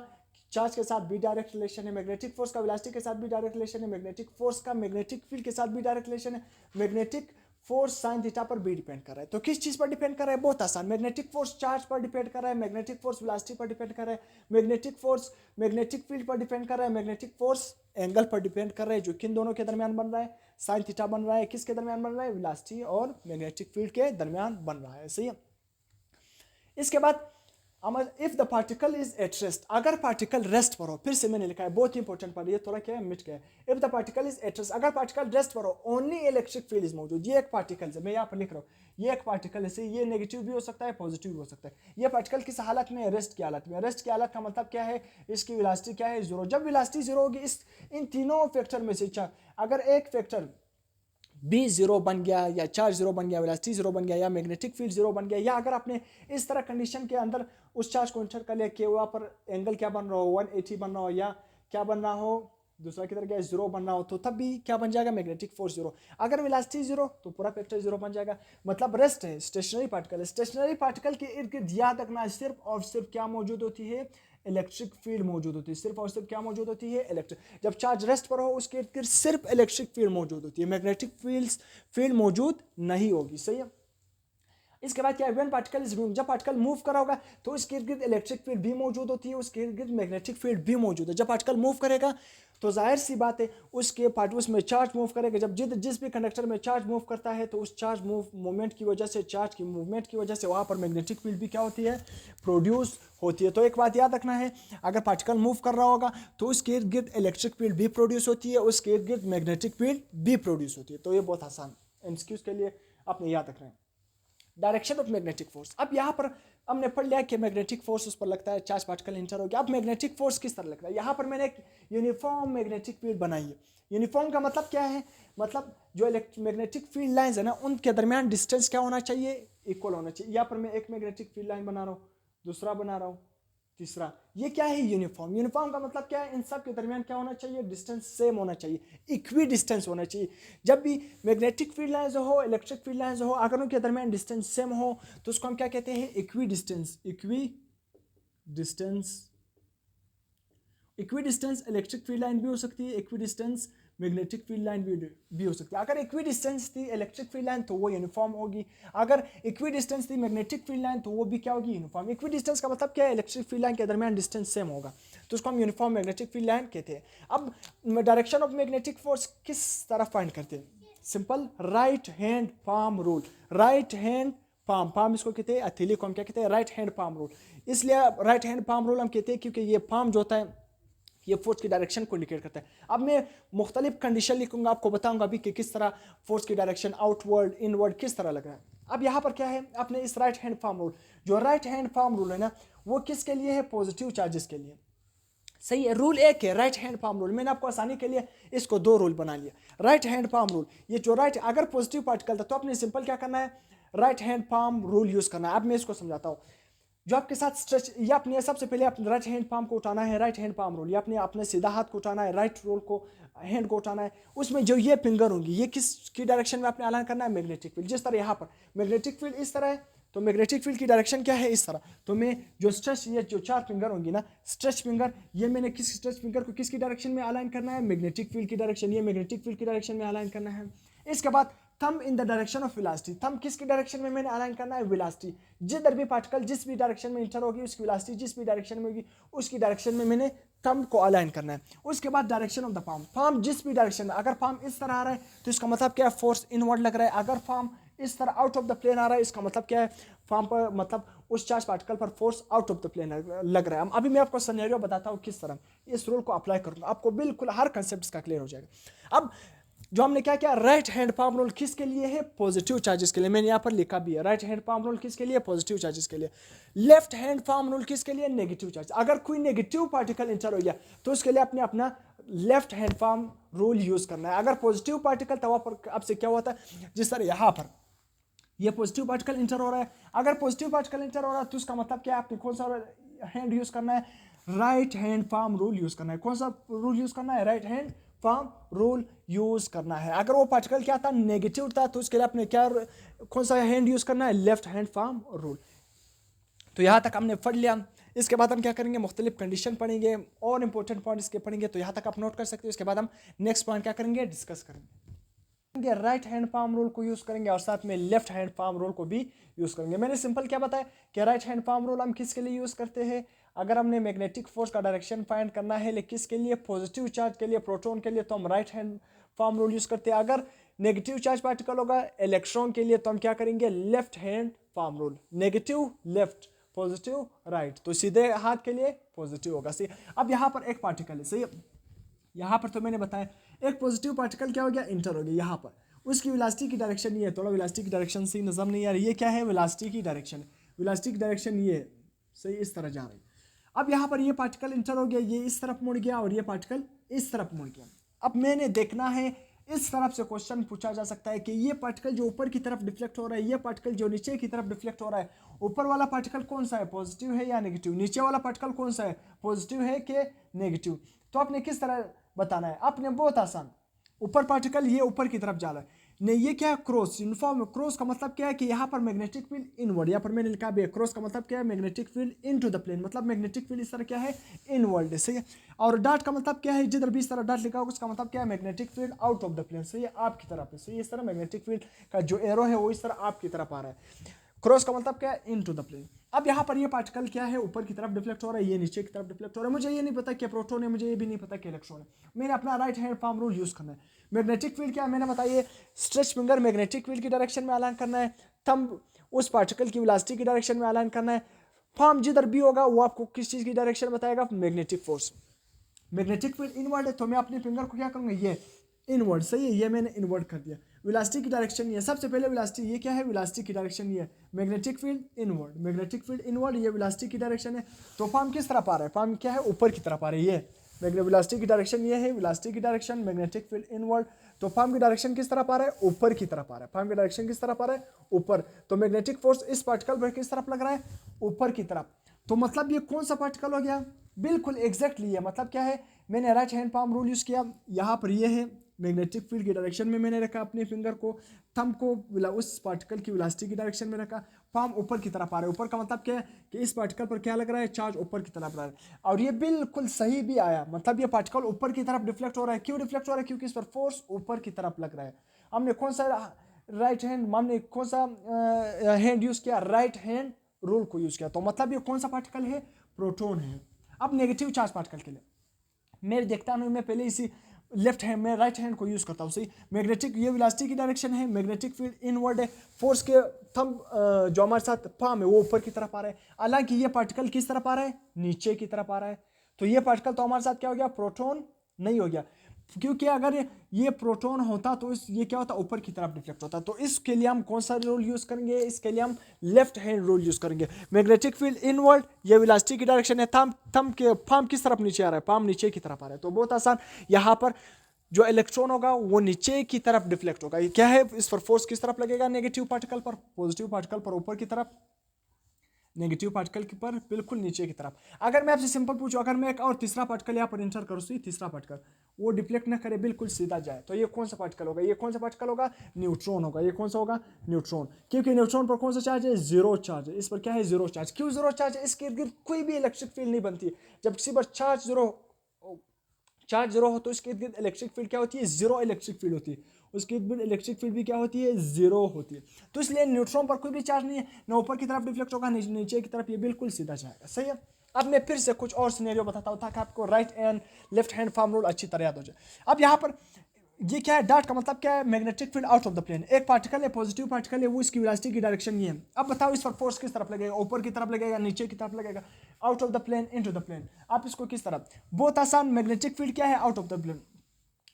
चार्ज के साथ भी डायरेक्ट रिलेशन है, मैग्नेटिक फोर्स का वेलोसिटी के साथ भी डायरेक्ट रिलेशन है, मैग्नेटिक फोर्स का मैग्नेटिक फील्ड के साथ भी डायरेक्ट रिलेशन है, मैग्नेटिक फोर्स साइन थीटा पर भी डिपेंड कर रहा है। तो किस चीज पर डिपेंड कर रहा है, बहुत आसान, मैग्नेटिक फोर्स चार्ज पर डिपेंड कर रहा है, मैग्नेटिक फोर्स वेलोसिटी पर डिपेंड कर रहा है, मैग्नेटिक फोर्स मैग्नेटिक फील्ड पर डिपेंड कर रहा है, मैग्नेटिक फोर्स एंगल पर डिपेंड कर रहा है, जो किन दोनों के दरमियान बन रहा है, साइन थीटा बन रहा है, किसके दरमियान बन रहा है, वेलोसिटी और मैग्नेटिक फील्ड के दरमियान बन रहा है, सही है। इसके बाद if the particle is at rest, अगर पार्टिकल रेस्ट पर हो, फिर से मैंने लिखा है बहुत इंपॉर्टेंट पर, ये थोड़ा क्या है, मिट गया है। If the particle is at rest, अगर पार्टिकल रेस्ट पर हो, ओनली इलेक्ट्रिक फील्ड इज मौजूद। ये एक पार्टिकल है, मैं यहाँ पर लिख रहा हूँ, ये एक पार्टिकल है, ये नेगेटिव भी हो सकता है, पॉजिटिव भी हो सकता है। ये पार्टिकल किस हालत में है, रेस्ट की हालत में। रेस्ट की हालत का मतलब क्या है, इसकी वेलोसिटी क्या है, 0। जब वेलोसिटी 0 होगी, इस इन तीनों फैक्टर में से अगर एक फैक्टर बी 0 बन गया, या चार्ज 0 बन गया, वेलोसिटी 0 बन गया, या मैग्नेटिक फील्ड 0 बन गया, या अगर आपने इस तरह कंडीशन के अंदर उस चार्ज को इंटर कर लिया कि वहाँ पर एंगल क्या बन रहा हो, 180 बन रहा हो, या क्या बन रहा हो, दूसरा किधर गया, जीरो बन रहा हो, तो तब भी क्या बन जाएगा, मैग्नेटिक फोर्स जीरो। अगर वेलोसिटी जीरो तो पूरा वेक्टर जीरो बन जाएगा। मतलब रेस्ट है, स्टेशनरी पार्टिकल है। स्टेशनरी पार्टिकल के इर्द गिर्द याद रखना सिर्फ और सिर्फ क्या मौजूद होती है, इलेक्ट्रिक फील्ड मौजूद होती है। सिर्फ और सिर्फ क्या मौजूद होती है, इलेक्ट्रिक। जब चार्ज रेस्ट पर हो उसके इर्द गिर्द सिर्फ इलेक्ट्रिक फील्ड मौजूद होती है, मैग्नेटिक फील्ड मौजूद नहीं होगी। सही है। इसके बाद क्या है, व्हेन पार्टिकल इज मूविंग, जब पार्टिकल मूव कर रहा होगा तो उसके इर्द गिर्द इलेक्ट्रिक फील्ड भी मौजूद होती है, उसके इर्द गिर्द मैग्नेटिक फील्ड भी मौजूद है। जब पार्टिकल मूव करेगा तो जाहिर सी बात है उसके पार्ट उसमें चार्ज मूव करेगा। जब जिस भी कंडक्टर में चार्ज मूव करता है तो उस चार्ज मूवमेंट की वजह से, चार्ज की मूवमेंट की वजह से वहाँ पर मैग्नेटिक फील्ड भी क्या होती है, प्रोड्यूस होती है। तो एक बात याद रखना है, अगर पार्टिकल मूव कर रहा होगा तो उसके इर्द गिर्द इलेक्ट्रिक फील्ड भी प्रोड्यूस होती है, उसके इर्द गिर्द मैग्नेटिक फील्ड भी प्रोड्यूस होती है। तो ये बहुत आसान एमसीक्यूज के लिए आपने याद रखना है। डायरेक्शन ऑफ मैग्नेटिक फोर्स, अब यहाँ पर हमने पढ़ लिया कि मैग्नेटिक फोर्स उस पर लगता है, चार्ज पार्टिकल इंटर हो गया। अब मैग्नेटिक फोर्स किस तरह लगता है, यहाँ पर मैंने एक यूनिफॉर्म मैग्नेटिक फील्ड बनाई है। यूनिफॉर्म का मतलब क्या है, मतलब जो मैग्नेटिक फील्ड लाइंस है ना उनके दरमियान डिस्टेंस क्या होना चाहिए, इक्वल होना चाहिए। यहाँ पर मैं एक मैग्नेटिक फील्ड लाइन बना रहा हूँ, दूसरा बना रहा हूँ, तीसरा, ये क्या है, यूनिफॉर्म। यूनिफॉर्म का मतलब क्या है, इन सब के दरमियान क्या होना चाहिए, डिस्टेंस सेम होना चाहिए, इक्वी डिस्टेंस होना चाहिए। जब भी मैग्नेटिक फील्ड लाइंस हो, इलेक्ट्रिक फील्ड लाइंस हो, अगर उनके दरमियान डिस्टेंस सेम हो तो उसको हम क्या कहते हैं, equi distance. Equi distance electric field line भी हो सकती है, equi distance magnetic field line भी हो सकती है। अगर इक्वी डिस्टेंस थी इलेक्ट्रिक फील्ड लाइन तो वो यूनिफॉर्म होगी, अगर इक्वी डिस्टेंस थी मैग्नेटिक फील्ड लाइन तो वो भी क्या होगी, यूनिफॉर्म। इक्वी डिस्टेंस का मतलब क्या है, इलेक्ट्रिक फील्ड लाइन के दरमियान डिस्टेंस सेम होगा, तो उसको हम यूनिफॉर्म मैग्नेटिक फील्ड लाइन कहते हैं। अब डायरेक्शन ऑफ मैग्नेटिक फोर्स किस तरफ फाइंड करते हैं, simple, right hand palm rule. Right hand palm इसको कहते हैं, हथेली को हम क्या कहते हैं, राइट हैंड पाम रूल। इसलिए राइट हैंड पाम रूल हम कहते हैं क्योंकि ये पाम जो होता है ये फोर्स की डायरेक्शन को इंडिकेट करता है। अब मैं मुख्तलिफ कंडीशन लिखूंगा, आपको बताऊंगा अभी कि किस तरह फोर्स की डायरेक्शन आउटवर्ड इनवर्ड किस तरह लग रहा है। अब यहाँ पर क्या है, आपने इस राइट हैंड पाम रूल, जो राइट हैंड पाम रूल है ना वो किसके लिए है, पॉजिटिव चार्जेस के लिए। सही है, रूल एक है राइट हैंड पाम रूल। मैंने आपको आसानी के लिए इसको दो रूल बना लिया। राइट हैंड पाम रूल, ये जो राइट, अगर पॉजिटिव पार्टिकल था तो आपने सिंपल क्या करना है, right hand palm rule use करना है। अब मैं इसको समझाता हूँ। जो आपके साथ स्ट्रेच, ये अपने सबसे पहले अपने राइट हैंड पाम को उठाना है, राइट हैंड पाम रोल, ये अपने सीधा हाथ को उठाना है, राइट रोल को हैंड को उठाना है। उसमें जो ये फिंगर होंगी ये किसकी डायरेक्शन में आपने अलाइन करना है, मैग्नेटिक फील्ड। जिस तरह यहाँ पर मैग्नेटिक फील्ड इस तरह है तो मैग्नेटिक फील्ड की डायरेक्शन क्या है, इस तरह। तो मैं जो स्ट्रेच, ये जो चार फिंगर होंगी ना, स्ट्रेच फिंगर, ये मैंने किस स्ट्रेच फिंगर को किसकी डायरेक्शन में अलाइन करना है, मैग्नेटिक फील्ड की डायरेक्शन, ये मैग्नेटिक फील्ड की डायरेक्शन में अलाइन करना है। इसके बाद thumb in the direction of velocity, thumb किसकी डायरेक्शन में मैंने अलाइन करना है, वेलोसिटी। जिधर भी पार्टिकल जिस भी डायरेक्शन में इंटर होगी उसकी वेलोसिटी जिस भी डायरेक्शन में होगी उसकी डायरेक्शन में मैंने थंब को अलाइन करना है। उसके बाद direction of the palm, palm जिस भी डायरेक्शन में, अगर पाम इस तरह आ रहा है तो इसका मतलब क्या है, फोर्स इनवर्ड लग रहा है। अगर पाम इस तरह आउट ऑफ द प्लेन आ रहा है इसका मतलब क्या है, पाम पर मतलब उस चार्ज पार्टिकल पर force out of the plane लग रहा है। अभी मैं आपको सिनेरियो बताता हूँ किस तरह इस रूल को अप्लाई करूंगा, आपको बिल्कुल हर कंसेप्ट का क्लियर हो जाएगा। अब जो हमने क्या किया, राइट हैंड पाम रूल किसके लिए है, पॉजिटिव चार्जेस के लिए। मैंने यहाँ पर लिखा भी है, राइट हैंड पाम रूल किसके लिए, पॉजिटिव चार्जेस के लिए। लेफ्ट हैंड पाम रूल किसके लिए, नेगेटिव चार्ज। अगर कोई नेगेटिव पार्टिकल इंटर हो गया तो उसके लिए आपने अपना left hand palm rule use करना है। अगर पॉजिटिव पार्टिकल तो वहाँ पर आपसे क्या होता है, जिस तरह यहाँ पर ये पॉजिटिव पार्टिकल इंटर हो रहा है, अगर पॉजिटिव पार्टिकल इंटर हो रहा है तो उसका मतलब क्या है, आपने कौन सा हैंड यूज करना है, right hand palm rule use करना है। कौन सा रूल यूज करना है, right hand palm rule use करना है। अगर वो पार्टिकल क्या था, नेगेटिव था, तो उसके लिए आपने क्या, कौन सा हैंड यूज करना है, लेफ्ट हैंड पाम रूल। तो यहाँ तक हमने पढ़ लिया। इसके बाद हम क्या करेंगे, मुख्तलिफ कंडीशन पढ़ेंगे और इंपॉर्टेंट पॉइंट इसके पढ़ेंगे, तो यहाँ तक आप नोट कर सकते हो। इसके बाद हम नेक्स्ट पॉइंट क्या करेंगे, डिस्कस करेंगे। राइट हैंड पाम रूल को यूज करेंगे और साथ में लेफ्ट हैंड पाम रूल को भी यूज करेंगे। मैंने सिंपल क्या बताया कि राइट हैंड पाम रूल हम किसके लिए यूज करते हैं, अगर हमने मैग्नेटिक फोर्स का डायरेक्शन फाइंड करना है, लेकिन किसके लिए, पॉजिटिव चार्ज के लिए, प्रोटॉन के लिए, तो हम right hand palm rule use करते हैं। अगर नेगेटिव चार्ज पार्टिकल होगा इलेक्ट्रॉन के लिए तो हम क्या करेंगे, left hand palm rule. Negative left, positive right, तो सीधे हाथ के लिए पॉजिटिव होगा। सही। अब यहाँ पर एक पार्टिकल है, सही, यहाँ पर तो मैंने बताया एक पॉजिटिव पार्टिकल क्या हो गया, इंटर हो गया यहाँ पर, उसकी वेलोसिटी की डायरेक्शन ये है, थोड़ा वेलोसिटी की डायरेक्शन सही नजर नहीं आ रही, ये क्या है, वेलोसिटी की डायरेक्शन, वेलोसिटी की डायरेक्शन ये सही इस तरह जा रही है। अब यहाँ पर ये पार्टिकल इंटर हो गया, ये इस तरफ मुड़ गया और ये पार्टिकल इस तरफ मुड़ गया। अब मैंने देखना है, इस तरफ से क्वेश्चन पूछा जा सकता है कि ये पार्टिकल जो ऊपर की तरफ डिफ्लेक्ट हो रहा है, ये पार्टिकल जो नीचे की तरफ डिफ्लेक्ट हो रहा है, ऊपर वाला पार्टिकल कौन सा है, पॉजिटिव है या नेगेटिव, नीचे वाला पार्टिकल कौन सा है, पॉजिटिव है कि नेगेटिव। तो आपने किस तरह बताना है आपने, बहुत आसान। ऊपर पार्टिकल ये ऊपर की तरफ जा रहा है, नहीं ये क्या है, क्रॉस, यूनिफॉर्म क्रॉस का मतलब क्या है कि यहाँ पर मैग्नेटिक फील्ड इनवर्ड, यहाँ पर मैंने लिखा भी है क्रॉस का मतलब क्या है, magnetic field into the plane, मतलब मैग्नेटिक फील्ड इस तरह क्या है, इनवर्ड है, सही है। और डॉट का मतलब क्या है, जिधर भी इस तरह डॉट लिखा होगा उसका मतलब क्या है, magnetic field out of the plane, सही है, आपकी तरफ है, सही है। इस तरह मैग्नेटिक फील्ड का जो एरो है वो इस तरह आपकी तरफ आ रहा है। क्रॉस का मतलब क्या है, इनटू द प्लेन। अब यहाँ पर ये पार्टिकल क्या है, ऊपर की तरफ डिफ्लेक्ट हो रहा है, ये नीचे की तरफ डिफ्लेक्ट हो रहा है। मुझे ये नहीं पता कि प्रोटॉन है, मुझे ये भी नहीं पता कि इलेक्ट्रॉन है, मैंने अपना right hand palm rule use करना है। मैग्नेटिक फील्ड क्या है मैंने बताइए, स्ट्रेच फिंगर मैग्नेटिक फील्ड की डायरेक्शन में अलाइन करना है, थंब उस पार्टिकल की वेलोसिटी की डायरेक्शन में अलाइन करना है, पाम जिधर भी होगा वो आपको किस चीज की डायरेक्शन बताएगा, magnetic force. Magnetic field inward है तो मैं अपने फिंगर को क्या करूंगा, ये इनवर्ड, सही है, ये मैंने इनवर्ड कर दिया। वेलोसिटी की डायरेक्शन ये, सबसे पहले वेलोसिटी ये क्या है, वेलोसिटी की डायरेक्शन ये, magnetic field inward, magnetic field inward, ये वेलोसिटी की डायरेक्शन है। तो फॉर्म किस तरफ आ रहा है, फॉर्म क्या है, ऊपर की तरफ आ रही है, वेलोसिटी की डायरेक्शन ये है, वेलोसिटी की डायरेक्शन मैग्नेटिक फील्ड इनवर्ड। तो फॉर्म की डायरेक्शन किस तरफ आ रहा है, ऊपर की तरफ आ रहा है, फॉर्म की डायरेक्शन किस तरफ आ रहा है, ऊपर। तो मैग्नेटिक फोर्स इस पार्टिकल पर किस तरफ लग रहा है, ऊपर की तरफ। तो मतलब ये कौन सा पार्टिकल हो गया, बिल्कुल एग्जैक्टली है, मतलब क्या है, मैंने right hand palm rule use किया, यहाँ पर ये है मैग्नेटिक फील्ड की डायरेक्शन में मैंने रखा अपने फिंगर को, थंब को उस पार्टिकल की वेलोसिटी की डायरेक्शन में रखा, पाम ऊपर की तरफ आ रहा है। ऊपर का मतलब क्या है कि इस पार्टिकल पर क्या लग रहा है, चार्ज ऊपर की तरफ आ रहा है, और ये बिल्कुल सही भी आया, मतलब ये पार्टिकल ऊपर की तरफ डिफ्लेक्ट हो रहा है। क्यों डिफ्लेक्ट हो रहा है, क्योंकि इस पर फोर्स ऊपर की तरफ लग रहा है। हमने कौन सा राइट हैंड, हमने कौन सा हैंड यूज किया, राइट हैंड रूल को यूज किया। तो मतलब ये कौन सा पार्टिकल है, प्रोटॉन है। अब नेगेटिव चार्ज पार्टिकल के लिए मैं देखता हूँ, मैं पहले इसी लेफ्ट हैंड में राइट हैंड को यूज करता हूँ, सही। मैग्नेटिक ये वेलोसिटी की डायरेक्शन है, मैग्नेटिक फील्ड इनवर्ड है, फोर्स के थंब जो हमारे साथ पाम है वो ऊपर की तरफ आ रहा है, हालांकि ये पार्टिकल किस तरफ आ रहा है, नीचे की तरफ आ रहा है। तो ये पार्टिकल तो हमारे साथ क्या हो गया, प्रोटॉन नहीं हो गया, क्योंकि अगर ये प्रोटॉन होता तो ये क्या होता, ऊपर की तरफ डिफ्लेक्ट होता। तो इसके लिए हम कौन सा रूल यूज करेंगे, इसके लिए हम लेफ्ट हैंड रूल यूज करेंगे। मैग्नेटिक फील्ड इनवर्ड, ये वेलोसिटी की डायरेक्शन है, थंब के पाम किस तरफ नीचे आ रहा है, पाम नीचे की तरफ आ रहा है। तो बहुत आसान, यहाँ पर जो इलेक्ट्रॉन होगा वो नीचे की तरफ डिफ्लेक्ट होगा। ये क्या है, इस पर फोर्स किस तरफ लगेगा, नेगेटिव पार्टिकल पर, पॉजिटिव पार्टिकल पर ऊपर की तरफ, नेगेटिव पार्टिकल के पर बिल्कुल नीचे की तरफ। अगर मैं आपसे सिंपल पूछूं, अगर मैं एक और तीसरा पार्टिकल यहाँ पर इंटर करूँ, तीसरा पार्टिकल वो डिफ्लेक्ट ना करे, बिल्कुल सीधा जाए, तो ये कौन सा पार्टिकल होगा, ये कौन सा पार्टिकल होगा, न्यूट्रॉन होगा। ये कौन सा होगा, न्यूट्रॉन, क्योंकि न्यूट्रॉन पर कौन सा चार्ज है, जीरो चार्ज है, इस पर क्या है, जीरो चार्ज। क्यों जीरो चार्ज है, इसके इर्द गिर्द कोई भी इलेक्ट्रिक फील्ड नहीं बनती। जब किसी पर चार्ज जीरो हो तो इसके इर्द गिर्द इलेक्ट्रिक फील्ड क्या होती है, जीरो इलेक्ट्रिक फील्ड होती है, उसके इर्द गिर्द इलेक्ट्रिक फील्ड भी क्या होती है, जीरो होती है। तो इसलिए न्यूट्रॉन पर कोई भी चार्ज नहीं है, ना ऊपर की तरफ डिफ्लेक्ट होगा, नीचे की तरफ, ये बिल्कुल सीधा जाएगा, सही है। अब मैं फिर से कुछ और सिनेरियो बताता हूँ ताकि आपको right and left hand form rule अच्छी तरह याद हो जाए। अब यहाँ पर ये क्या है, डॉट का मतलब क्या है, magnetic field out of the plane. एक पार्टिकल है, पॉजिटिव पार्टिकल है, वो इसकी वेलोसिटी की डायरेक्शन ये है। अब बताओ इस पर फोर्स किस तरफ लगेगा, ऊपर की तरफ लगेगा, नीचे की तरफ लगेगा, out of the plane into the plane. आप इसको किस तरफ, बहुत आसान, मैग्नेटिक फील्ड क्या है, out of the plane,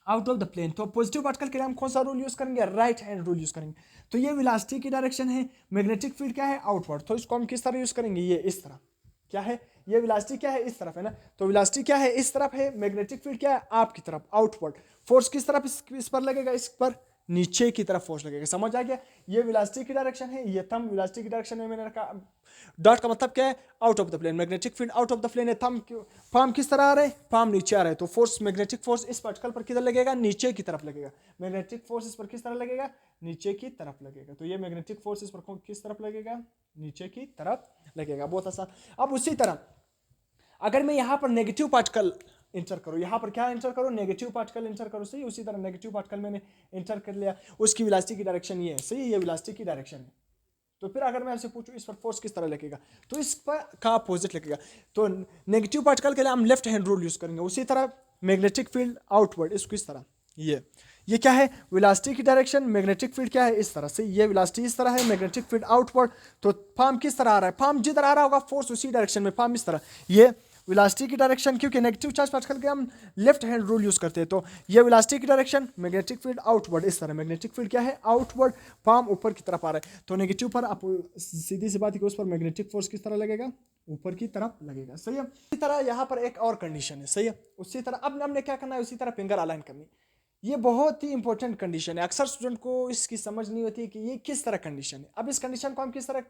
out of the plane. तो पॉजिटिव पार्टिकल के लिए हम कौन सा रूल यूज करेंगे, राइट हैंड रूल यूज करेंगे। तो ये वेलोसिटी की डायरेक्शन है, मैग्नेटिक फील्ड क्या है, आउटवर्ड, तो इसको हम किस तरह यूज करेंगे, ये इस तरह, क्या है, ये वेलोसिटी क्या है, इस तरफ है ना, तो वेलोसिटी क्या है, इस तरफ है, मैग्नेटिक फील्ड क्या है, आपकी तरफ, आउटवर्ड। फोर्स किस तरफ इस पर लगेगा, इस पर नीचे की तरफ फोर्स लगेगा, समझ आ गया। ये वेलोसिटी की डायरेक्शन है, ये थंब वेलोसिटी की डायरेक्शन में मैंने रखा। डॉट का मतलब क्या है, out of the plane, magnetic field out of the plane है, थंब पाम किस तरह आ रहे हैं, पाम नीचे आ रहा है, तो फोर्स, मैग्नेटिक फोर्स इस पार्टिकल पर किधर लगेगा, नीचे की तरफ लगेगा। मैग्नेटिक फोर्स इस पर किस तरह लगेगा, नीचे की तरफ लगेगा। तो ये मैग्नेटिक फोर्स इस पर किस तरफ लगेगा, नीचे की तरफ लगेगा, बहुत आसान। अब उसी तरह अगर मैं यहाँ पर नेगेटिव पार्टिकल इंटर करूँ, यहाँ पर क्या इंटर करूँ, नेगेटिव पार्टिकल इंटर करूँ, सही। उसी तरह नेगेटिव पार्टिकल मैंने इंटर कर लिया, उसकी वेलोसिटी की डायरेक्शन ये है, सही, ये वेलोसिटी की डायरेक्शन है। तो फिर अगर मैं आपसे पूछूं इस पर फोर्स किस तरह लगेगा, तो इस पर का अपोजिट लगेगा। तो नेगेटिव पार्टिकल के लिए हम लेफ्ट हैंड रूल यूज करेंगे। उसी तरह मैग्नेटिक फील्ड आउटवर्ड, इसको इस तरह, ये क्या है, वेलोसिटी की डायरेक्शन, मैग्नेटिक फील्ड क्या है, इस तरह से, ये वेलोसिटी इस तरह है, मैग्नेटिक फील्ड आउटवर्ड। तो पाम किस तरह आ रहा है, पाम जिधर आ रहा होगा फोर्स उसी डायरेक्शन में, पाम इस तरह, ये वेलोसिटी की डायरेक्शन, क्योंकि नेगेटिव चार्ज पार्टिकल के हम लेफ्ट हैंड रूल यूज करते हैं। तो ये वेलोसिटी की डायरेक्शन, मैग्नेटिक फील्ड आउटवर्ड, इस तरह, मैग्नेटिक फील्ड क्या है, आउटवर्ड, पाम ऊपर की तरफ आ रहा है। तो नेगेटिव पर आप सीधी सी बात है कि उस पर मैग्नेटिक फोर्स किस तरह लगेगा, ऊपर की तरफ लगेगा, सही है। इसी तरह यहाँ पर एक और कंडीशन है, सही है। उसी तरह अब हमने क्या करना है, उसी तरह फिंगर अलाइन करनी। ये बहुत ही इंपॉर्टेंट कंडीशन है, अक्सर स्टूडेंट को इसकी समझ नहीं होती कि ये किस तरह कंडीशन है। अब इस कंडीशन को हम किस तरह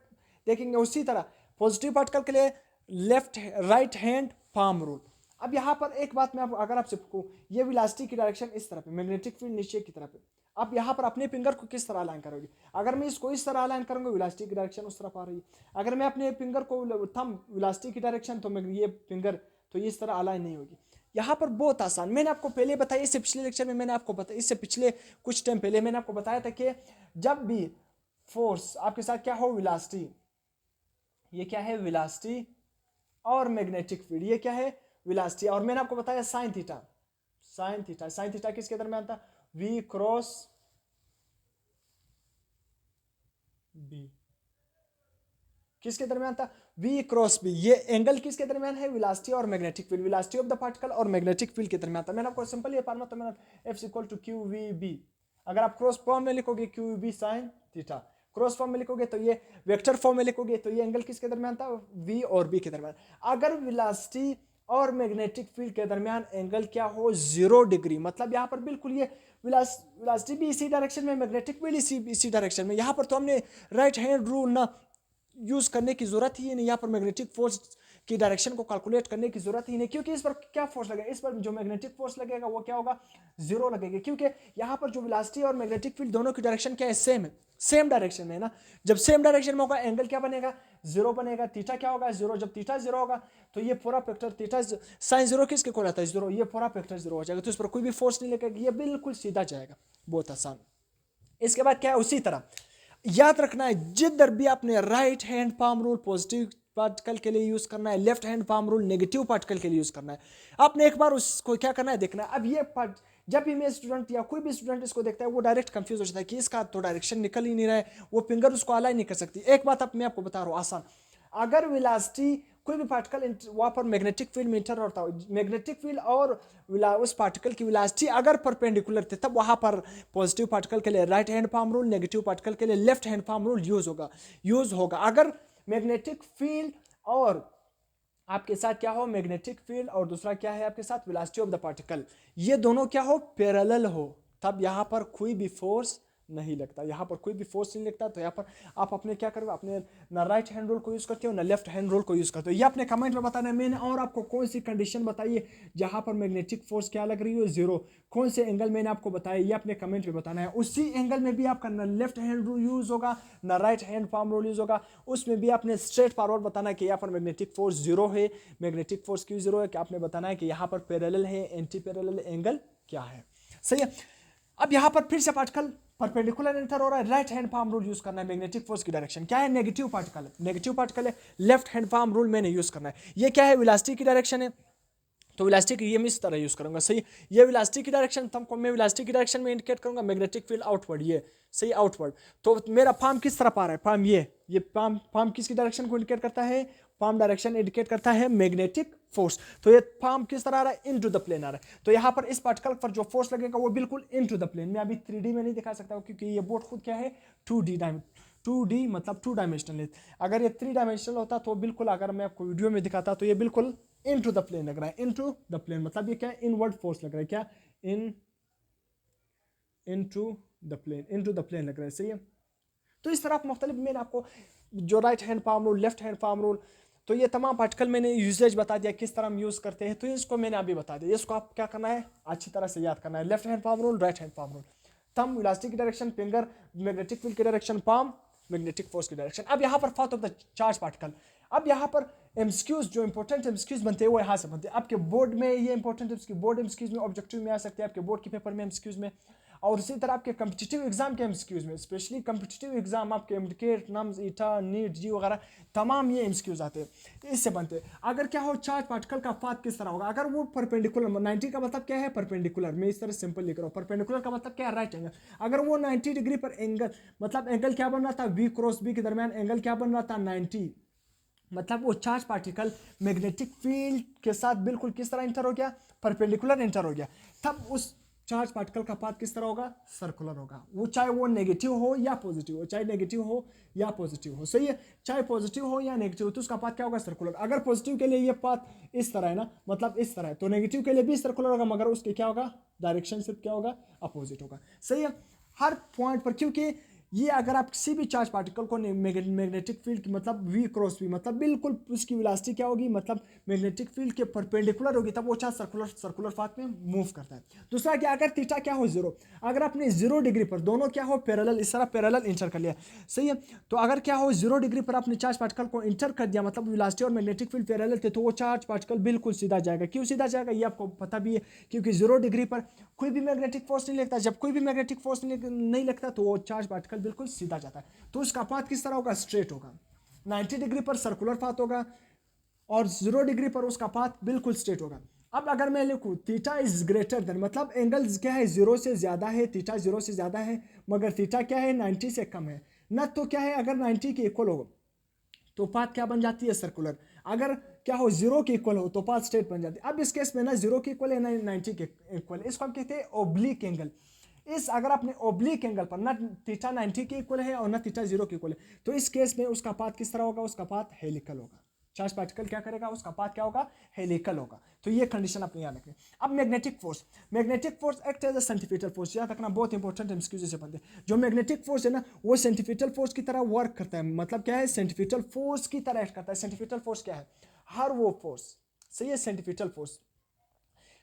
देखेंगे, उसी तरह पॉजिटिव पार्टिकल के लिए left right hand palm rule. अब यहाँ पर एक बात मैं अगर आपसे पूछूं, ये वेलोसिटी की डायरेक्शन इस तरफ है, मैग्नेटिक फील्ड नीचे की तरफ है, आप यहाँ पर अपने फिंगर को किस तरह अलाइन करोगे? अगर मैं इसको इस तरह अलाइन करूंगा, वेलोसिटी की डायरेक्शन उस तरफ आ रही है। अगर मैं अपने फिंगर को थंब वेलोसिटी की डायरेक्शन, तो मैं ये फिंगर तो ये इस तरह अलाइन नहीं होगी। यहाँ पर बहुत आसान, मैंने आपको पहले बताया, इससे पिछले लेक्चर में मैंने आपको बताया, इससे पिछले कुछ टाइम पहले मैंने आपको बताया था कि जब भी फोर्स आपके साथ क्या हो, वेलोसिटी, ये क्या है, वेलोसिटी और मैग्नेटिक फील्ड, ये क्या है, वेलोसिटी, और मैंने आपको बताया sine theta, sine theta, sine theta किसके दरमियान था, v क्रॉस b, किसके दरमियान था, v क्रॉस b, ये एंगल किसके दरमियान है, वेलोसिटी और magnetic field, velocity of the particle और मैग्नेटिक फील्ड के दरमियान था। मैंने आपको सिंपल ये फार्मूला, तो मैंने f equal to Q we B, अगर आप क्रॉस फॉर्म में लिखोगे q B sine theta, cross form में लिखोगे तो ये वेक्टर फॉर्म में लिखोगे तो ये एंगल किसके दरमियान था, v और b के दरमियान। अगर वेलोसिटी और मैग्नेटिक फील्ड के दरमियान एंगल क्या हो, 0 डिग्री, मतलब यहाँ पर बिल्कुल ये वेलोसिटी भी इसी डायरेक्शन में, मैग्नेटिक फील्ड इसी डायरेक्शन में, यहाँ पर तो हमने राइट हैंड रूल ना यूज करने की जरूरत ही नहीं, यहाँ पर मैग्नेटिक फोर्स की डायरेक्शन को कैलकुलेट करने की जरूरत ही नहीं, क्योंकि इस पर क्या फोर्स लगेगा, इस पर जो मैग्नेटिक फोर्स लगेगा वो क्या होगा, 0 लगेगा, क्योंकि यहाँ पर जो वेलोसिटी और मैग्नेटिक फील्ड दोनों की डायरेक्शन क्या है, सेम है, सेम डायरेक्शन में है ना। जब सेम डायरेक्शन में होगा एंगल क्या बनेगा, 0 बनेगा, थीटा क्या होगा, 0, जब थीटा 0 होगा तो ये पूरा फैक्टर थीटा साइन 0 किसके को रहता है, 0, ये पूरा फैक्टर 0 हो जाएगा, तो इस पर कोई भी फोर्स नहीं लगेगा, ये बिल्कुल सीधा जाएगा, बहुत आसान। इसके बाद क्या है, उसी तरह याद रखना है, जिधर भी आपने right hand palm rule positive particle के लिए यूज करना है, left hand palm rule negative particle के लिए यूज करना है। आपने एक बार उसको क्या करना है, देखना है। अब ये पार्ट जब भी मैं स्टूडेंट या कोई भी स्टूडेंट इसको देखता है, वो डायरेक्ट कंफ्यूज हो जाता है कि इसका तो डायरेक्शन निकल ही नहीं रहा है, वो फिंगर उसको अलाइन नहीं कर सकती। एक बात मैं आपको बता रहा हूँ आसान, अगर वेलोसिटी कोई भी पार्टिकल वहां पर मैग्नेटिक फील्ड में इंटर होता है, मैग्नेटिक फील्ड और उस पार्टिकल की वेलोसिटी अगर परपेंडिकुलर थे, तब वहां पर पॉजिटिव पार्टिकल के लिए right hand palm rule, negative particle के लिए left hand palm rule use होगा। अगर मैग्नेटिक फील्ड और आपके साथ क्या हो, मैग्नेटिक फील्ड, और दूसरा क्या है आपके साथ, वेलोसिटी ऑफ द पार्टिकल, ये दोनों क्या हो, पैरेलल हो, तब यहां पर कोई भी फोर्स नहीं लगता, यहाँ पर कोई भी फोर्स नहीं लगता। तो यहाँ पर आप अपने क्या करोगे, अपने ना राइट हैंड रूल को यूज करते हो ना लेफ्ट हैंड रूल को यूज करते हो। ये अपने कमेंट में बताना है मैंने, और आपको कौन सी कंडीशन बताइए जहां पर मैग्नेटिक फोर्स क्या लग रही हो, 0, कौन से एंगल मैंने आपको बताया, ये अपने कमेंट में बताना है। उसी एंगल में भी आपका ना लेफ्ट हैंड रूल यूज होगा ना right hand palm rule use होगा, उसमें भी आपने स्ट्रेट फॉरवर्ड बताना है कि यहाँ पर मैग्नेटिक फोर्स 0 है। मैग्नेटिक फोर्स क्यों 0 है, कि आपने बताना है कि यहाँ पर पैरेलल है, एंटी पैरेलल एंगल क्या है, सही है। अब यहां पर फिर से पार्टिकल परपेंडिकुलर एंटर हो रहा है, right hand palm rule use करना है। मैग्नेटिक फोर्स की डायरेक्शन क्या है, नेगेटिव पार्टिकल है, नेगेटिव पार्टिकल है, लेफ्ट हैंड पाम रूल मैंने यूज करना है। ये क्या है, वेलोसिटी की डायरेक्शन है, तो वेलोसिटी की ये मैं इस तरह यूज करूंगा, सही। ये वेलोसिटी की डायरेक्शन, तुमको मैं वेलोसिटी की डायरेक्शन में इंडिकेट करूंगा, मैग्नेटिक फील्ड आउटवर्ड, ये सही, आउटवर्ड। तो मेरा पाम किस तरफ आ रहा है, पाम ये पाम किसकी डायरेक्शन को इंडिकेट करता है, पाम डायरेक्शन इंडिकेट करता है मैग्नेटिक फोर्स। तो ये पाम किस तरह आ रहा है, इनटू द प्लेन आ रहा है। तो यहाँ पर इस पार्टिकल पर जो फोर्स लगेगा वो बिल्कुल इनटू द प्लेन में। अभी 3D में नहीं दिखा सकता क्योंकि ये बोर्ड खुद क्या है, 2D मतलब 2 डायमेंशनल है। अगर ये 3 डायमेंशनल होता तो बिल्कुल, अगर मैं आपको वीडियो में दिखाता तो ये बिल्कुल इनटू द प्लेन लग रहा है, इनटू द प्लेन मतलब ये क्या है, इनवर्ड फोर्स लग रहा है, क्या इनटू द प्लेन लग रहा है, सही है। तो इस तरह आप मुख्तलिफ, मैंने आपको जो right hand palm rule, left hand palm rule, तो ये तमाम पार्टिकल मैंने यूजेज बता दिया, किस तरह हम यूज करते हैं, तो इसको मैंने अभी बता दिया। इसको आप क्या करना है, अच्छी तरह से याद करना है, left hand palm rule, right hand palm rule, thumb velocity की डायरेक्शन, फिंगर मैग्नेटिक फील्ड की डायरेक्शन, पाम मैग्नेटिक फोर्स की डायरेक्शन। अब यहाँ पर path of the charge particle, अब यहाँ पर एमसीक्यूज जो इंपॉर्टेंट एमसीक्यूज बनते हैं वो यहाँ से बनते हैं। आपके बोर्ड में ये इंपॉर्टेंट एमसीक्यू, बोर्ड एमसीक्यूज में, ऑब्जेक्टिव में आ सकते हैं, आपके बोर्ड के पेपर में एमसीक्यूज में, और इसी तरह आपके कम्पिटिटिव एग्जाम के एमसीक्यूज में, स्पेशली कम्पिटिटिव एग्जाम आपके एमडीकेट, नम्स, ईटा, नीट, जी वगैरह तमाम ये एमसीक्यूज आते हैं, इससे बनते हैं। अगर क्या हो, चार्ज पार्टिकल का पाथ किस तरह होगा, अगर वो परपेंडिकुलर, 90 का मतलब क्या है, परपेंडिकुलर, मैं इस तरह सिंपल लिख रहा हूँ, परपेंडिकुलर का मतलब क्या है, राइट एंगल। अगर वो 90 डिग्री पर एंगल, मतलब एंगल क्या बन रहा था, वी क्रॉस बी के दरमियान एंगल क्या बन रहा था, 90, मतलब वो चार्ज पार्टिकल मैग्नेटिक फील्ड के साथ बिल्कुल किस तरह इंटर हो गया, परपेंडिकुलर इंटर हो गया, तब उस चार्ज पार्टिकल का पाथ किस तरह होगा, सर्कुलर होगा। वो चाहे वो नेगेटिव हो या पॉजिटिव हो, चाहे नेगेटिव हो या पॉजिटिव हो, सही है, चाहे पॉजिटिव हो या नेगेटिव हो, तो उसका पाथ क्या होगा, सर्कुलर। अगर पॉजिटिव के लिए ये पाथ इस तरह है ना, मतलब इस तरह है, तो नेगेटिव के लिए भी सर्कुलर होगा, मगर उसके क्या होगा, डायरेक्शन सिर्फ क्या होगा, अपोजिट होगा, सही है। हर पॉइंट पर, क्योंकि ये अगर आप किसी भी चार्ज पार्टिकल को मैग्नेटिक फील्ड मतलब v क्रॉस v मतलब बिल्कुल उसकी वेलोसिटी क्या होगी, मतलब मैग्नेटिक फील्ड के परपेंडिकुलर होगी, तब वो चार्ज सर्कुलर पाथ में मूव करता है। दूसरा क्या, अगर थीटा क्या हो 0, अगर आपने 0 डिग्री पर दोनों क्या हो पैरेलल, इस तरह पैरेलल इंटर कर लिया, सही है। तो अगर क्या हो 0 डिग्री पर आपने चार्ज पार्टिकल को इंटर कर दिया, मतलब वेलोसिटी और मैग्नेटिक फील्ड पैरेलल थे, तो वो चार्ज पार्टिकल बिल्कुल सीधा जाएगा। क्यों सीधा जाएगा ये आपको पता भी है, क्योंकि 0 डिग्री पर कोई भी मैग्नेटिक फोर्स नहीं लगता। जब कोई भी मैग्नेटिक फोर्स नहीं लगता तो वो चार्ज पार्टिकल बिल्कुल सीधा जाता है। तो उसका पाथ किस तरह होगा, स्ट्रेट होगा। 90 डिग्री पर सर्कुलर पाथ होगा और 0 डिग्री पर उसका पाथ बिल्कुल स्ट्रेट होगा। अब अगर मैं लिखूं थीटा इज ग्रेटर देन, मतलब एंगल क्या है 0 से ज्यादा है, थीटा 0 से ज्यादा है, मगर थीटा क्या है 90 से कम है ना, तो क्या है अगर 90 के इक्वल हो तो पाथ क्या बन जाती है, सर्कुलर। अगर क्या हो 0 के इक्वल हो तो पाथ स्ट्रेट बन जाती है। अब इस केस में ना 0 के इक्वल है ना 90 के इक्वल, इसको हम कहते हैं ओब्लिक एंगल। इस अगर आपने ओब्लिक एंगल पर ना थीटा 90 के इक्वल है और ना थीटा 0 के इक्वल है, तो इस केस में उसका पाथ किस तरह होगा, उसका पाथ हेलिकल होगा। चार्ज पार्टिकल क्या करेगा, उसका पाथ क्या होगा, हेलिकल होगा। तो ये कंडीशन अपने याद रखें। अब magnetic force act as a centrifugal force, याद रखना बहुत इंपॉर्टेंट है, एमसीक्यू से बनते हैं। जो मैग्नेटिक फोर्स है ना वो सेंट्रीफ्यूगल फोर्स की तरह वर्क करता है, मतलब क्या है सेंट्रीफ्यूगल फोर्स की तरह एक्ट करता है। सेंट्रीफ्यूगल फोर्स क्या है, हर वो फोर्स, सही है। सेंट्रीफ्यूगल फोर्स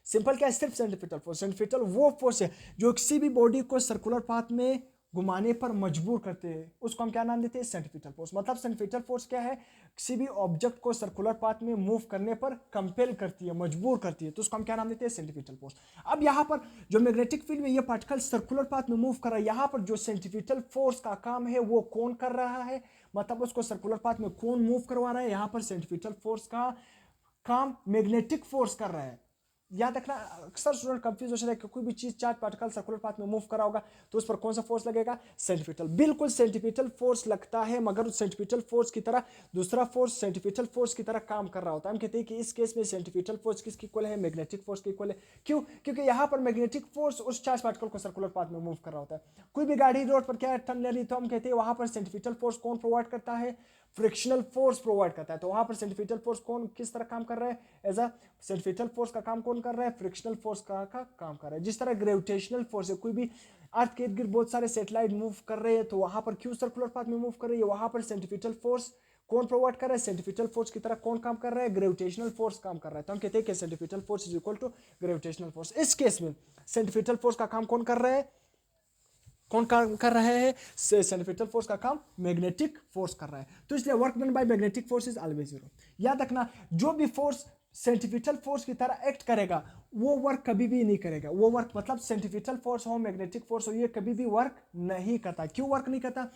सिंपल क्या है, सिर्फ सेंट्रीफ्यूगल फोर्स। सेंट्रीफ्यूगल वो फोर्स है जो किसी भी बॉडी को सर्कुलर पाथ में घुमाने पर मजबूर करते हैं, उसको हम क्या नाम देते हैं, सेंट्रीफ्यूगल फोर्स। मतलब सेंट्रीफ्यूगल फोर्स क्या है, किसी भी ऑब्जेक्ट को सर्कुलर पाथ में मूव करने पर कंपेल करती है, मजबूर करती है, तो उसको हम क्या नाम देते हैं, सेंट्रीफ्यूगल फोर्स। अब यहाँ पर जो मैग्नेटिक फील्ड में ये पार्टिकल सर्कुलर पाथ में मूव कर रहा है, यहाँ पर जो सेंट्रीफ्यूगल फोर्स का काम है वो कौन कर रहा है, मतलब उसको सर्कुलर पाथ में कौन मूव करवा रहा है, यहाँ पर सेंट्रीफ्यूगल फोर्स का काम मैग्नेटिक फोर्स कर रहा है। याद रखना, अक्सर स्टूडेंट कंफ्यूज हो जाता है कि कोई भी चीज चार्ज पार्टिकल सर्कुलर पाथ में मूव करा होगा तो उस पर कौन सा फोर्स लगेगा, सेंट्रीफ्यूगल। बिल्कुल सेंट्रीफ्यूगल फोर्स लगता है, मगर उस सेंट्रीफ्यूगल फोर्स की तरह दूसरा फोर्स सेंट्रीफ्यूगल फोर्स की तरह काम कर रहा होता है। हम कहते हैं कि इस केस में सेंट्रीफ्यूगल फोर्स किसकी इक्वल है, मैग्नेटिक फोर्स की इक्वल है। क्यों, क्योंकि यहाँ पर मैग्नेटिक फोर्स उस चार्ज पार्टिकल को सर्कुलर पाथ में मूव कर रहा होता है। कोई भी गाड़ी रोड पर क्या टर्न ले रही, तो हम कहते हैं वहां पर सेंट्रीफ्यूगल फोर्स कौन प्रोवाइड करता है, फ्रिक्शनल फोर्स प्रोवाइड करता है। तो वहां पर सेंट्रीफ्यूगल फोर्स कौन किस तरह काम कर रहा है, एज अ सेंट्रीफ्यूगल फोर्स का काम कौन कर रहा है, फ्रिक्शनल फोर्स का काम कर रहा है। जिस तरह ग्रेविटेशनल फोर्स है, कोई भी अर्थ के इर्द गिर्द बहुत सारे सैटेलाइट मूव कर रहे हैं, तो वहां पर क्यों सर्कुलर पाथ में मूव कर रही है, वहां पर सेंट्रीफ्यूगल फोर्स कौन प्रोवाइड कर रहा है, सेंट्रीफ्यूगल फोर्स की तरह कौन काम कर रहा है, ग्रेविटेशनल फोर्स काम कर रहा है। तो हम कहते हैं कि centrifugal force is equal to gravitational force. इस केस में सेंट्रीफ्यूगल फोर्स का काम कौन कर रहा है, कौन काम कर रहा है, सेंट्रीफ्यूगल फोर्स का काम मैग्नेटिक फोर्स कर रहा है। तो इसलिए work done by magnetic force is always zero. याद रखना, जो भी फोर्स सेंट्रीफ्यूगल फोर्स की तरह एक्ट करेगा वो वर्क कभी भी नहीं करेगा। वो वर्क मतलब सेंट्रीफ्यूगल फोर्स हो मैग्नेटिक फोर्स हो, ये कभी भी वर्क नहीं करता। क्यों वर्क नहीं करता,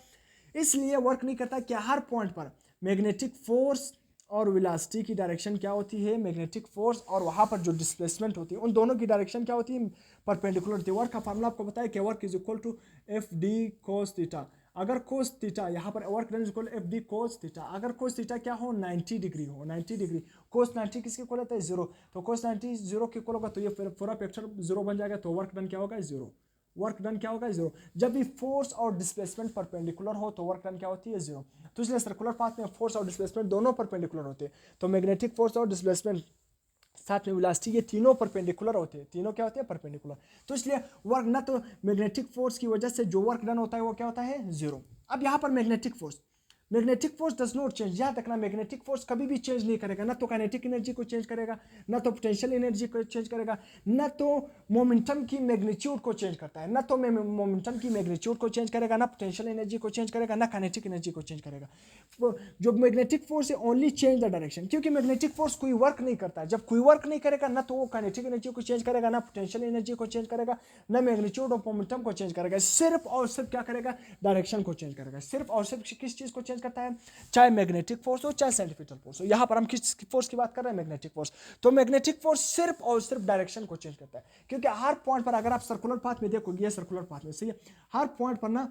इसलिए वर्क नहीं करता कि हर पॉइंट पर मैग्नेटिक फोर्स और वेलोसिटी की डायरेक्शन क्या होती है, मैग्नेटिक फोर्स और वहां पर जो डिस्प्लेसमेंट होती है उन दोनों की डायरेक्शन क्या होती है, परपेंडिकुलर होती है। वर्क का फार्मूला आपको बताया कि work is equal to F d cos theta. अगर कोस थीटा यहाँ पर work done is equal F d cos theta, अगर कोस थीटा क्या हो 90 डिग्री हो, 90 डिग्री, कोस 90 किसके इक्वल होता है, 0, तो कोस 90 0 के इक्वल होगा, तो ये पूरा पिक्चर 0 बन जाएगा, तो वर्क डन क्या होगा, 0। वर्क डन क्या होगा, 0। जब भी फोर्स और डिस्प्लेसमेंट परपेंडिकुलर हो तो वर्क डन क्या होती है, 0। तो इसलिए सर्कुलर पाथ में फोर्स और डिस्प्लेसमेंट दोनों परपेंडिकुलर होते हैं। तो मैग्नेटिक फोर्स और डिस्प्लेसमेंट साथ में वेलोसिटी, ये तीनों परपेंडिकुलर होते हैं, तीनों क्या होते हैं, परपेंडिकुलर। तो इसलिए वर्क ना तो मैग्नेटिक फोर्स की वजह से जो वर्क डन होता है वो क्या होता है, 0। अब यहाँ पर magnetic force does not change. याद रखना, मैग्नेटिक फोर्स कभी भी चेंज नहीं करेगा, ना तो काइनेटिक एनर्जी को चेंज करेगा, ना तो पोटेंशियल एनर्जी को चेंज करेगा, ना तो मोमेंटम की मैग्नीट्यूड को चेंज करता है, ना तो मोमेंटम की मैग्नीट्यूड को चेंज करेगा, ना पोटेंशियल एनर्जी को चेंज करेगा, ना काइनेटिक एनर्जी को चेंज करेगा। जो मैग्नेटिक फोर्स है ओनली चेंज द डायरेक्शन, क्योंकि मैग्नेटिक फोर्स कोई वर्क नहीं करता है। जब कोई वर्क नहीं करेगा ना तो वो काइनेटिक एनर्जी को चेंज करेगा, ना पोटेंशियल एनर्जी को चेंज करेगा, ना मैग्नीट्यूड और मोमेंटम को चेंज करेगा, सिर्फ और सिर्फ क्या करेगा, डायरेक्शन को चेंज करेगा। सिर्फ और सिर्फ किस चीज को चेंज करता है, चाहे मैग्नेटिक फोर्स हो चाहे सेंट्रीफ्यूगल फोर्स हो। यहां पर हम किस फोर्स की बात कर रहे हैं, मैग्नेटिक फोर्स। तो मैग्नेटिक फोर्स सिर्फ और सिर्फ डायरेक्शन को चेंज करता है, क्योंकि हर पॉइंट पर अगर आप सर्कुलर पाथ में देखोगे, ये सर्कुलर पाथ में सही है, हर पॉइंट पर ना,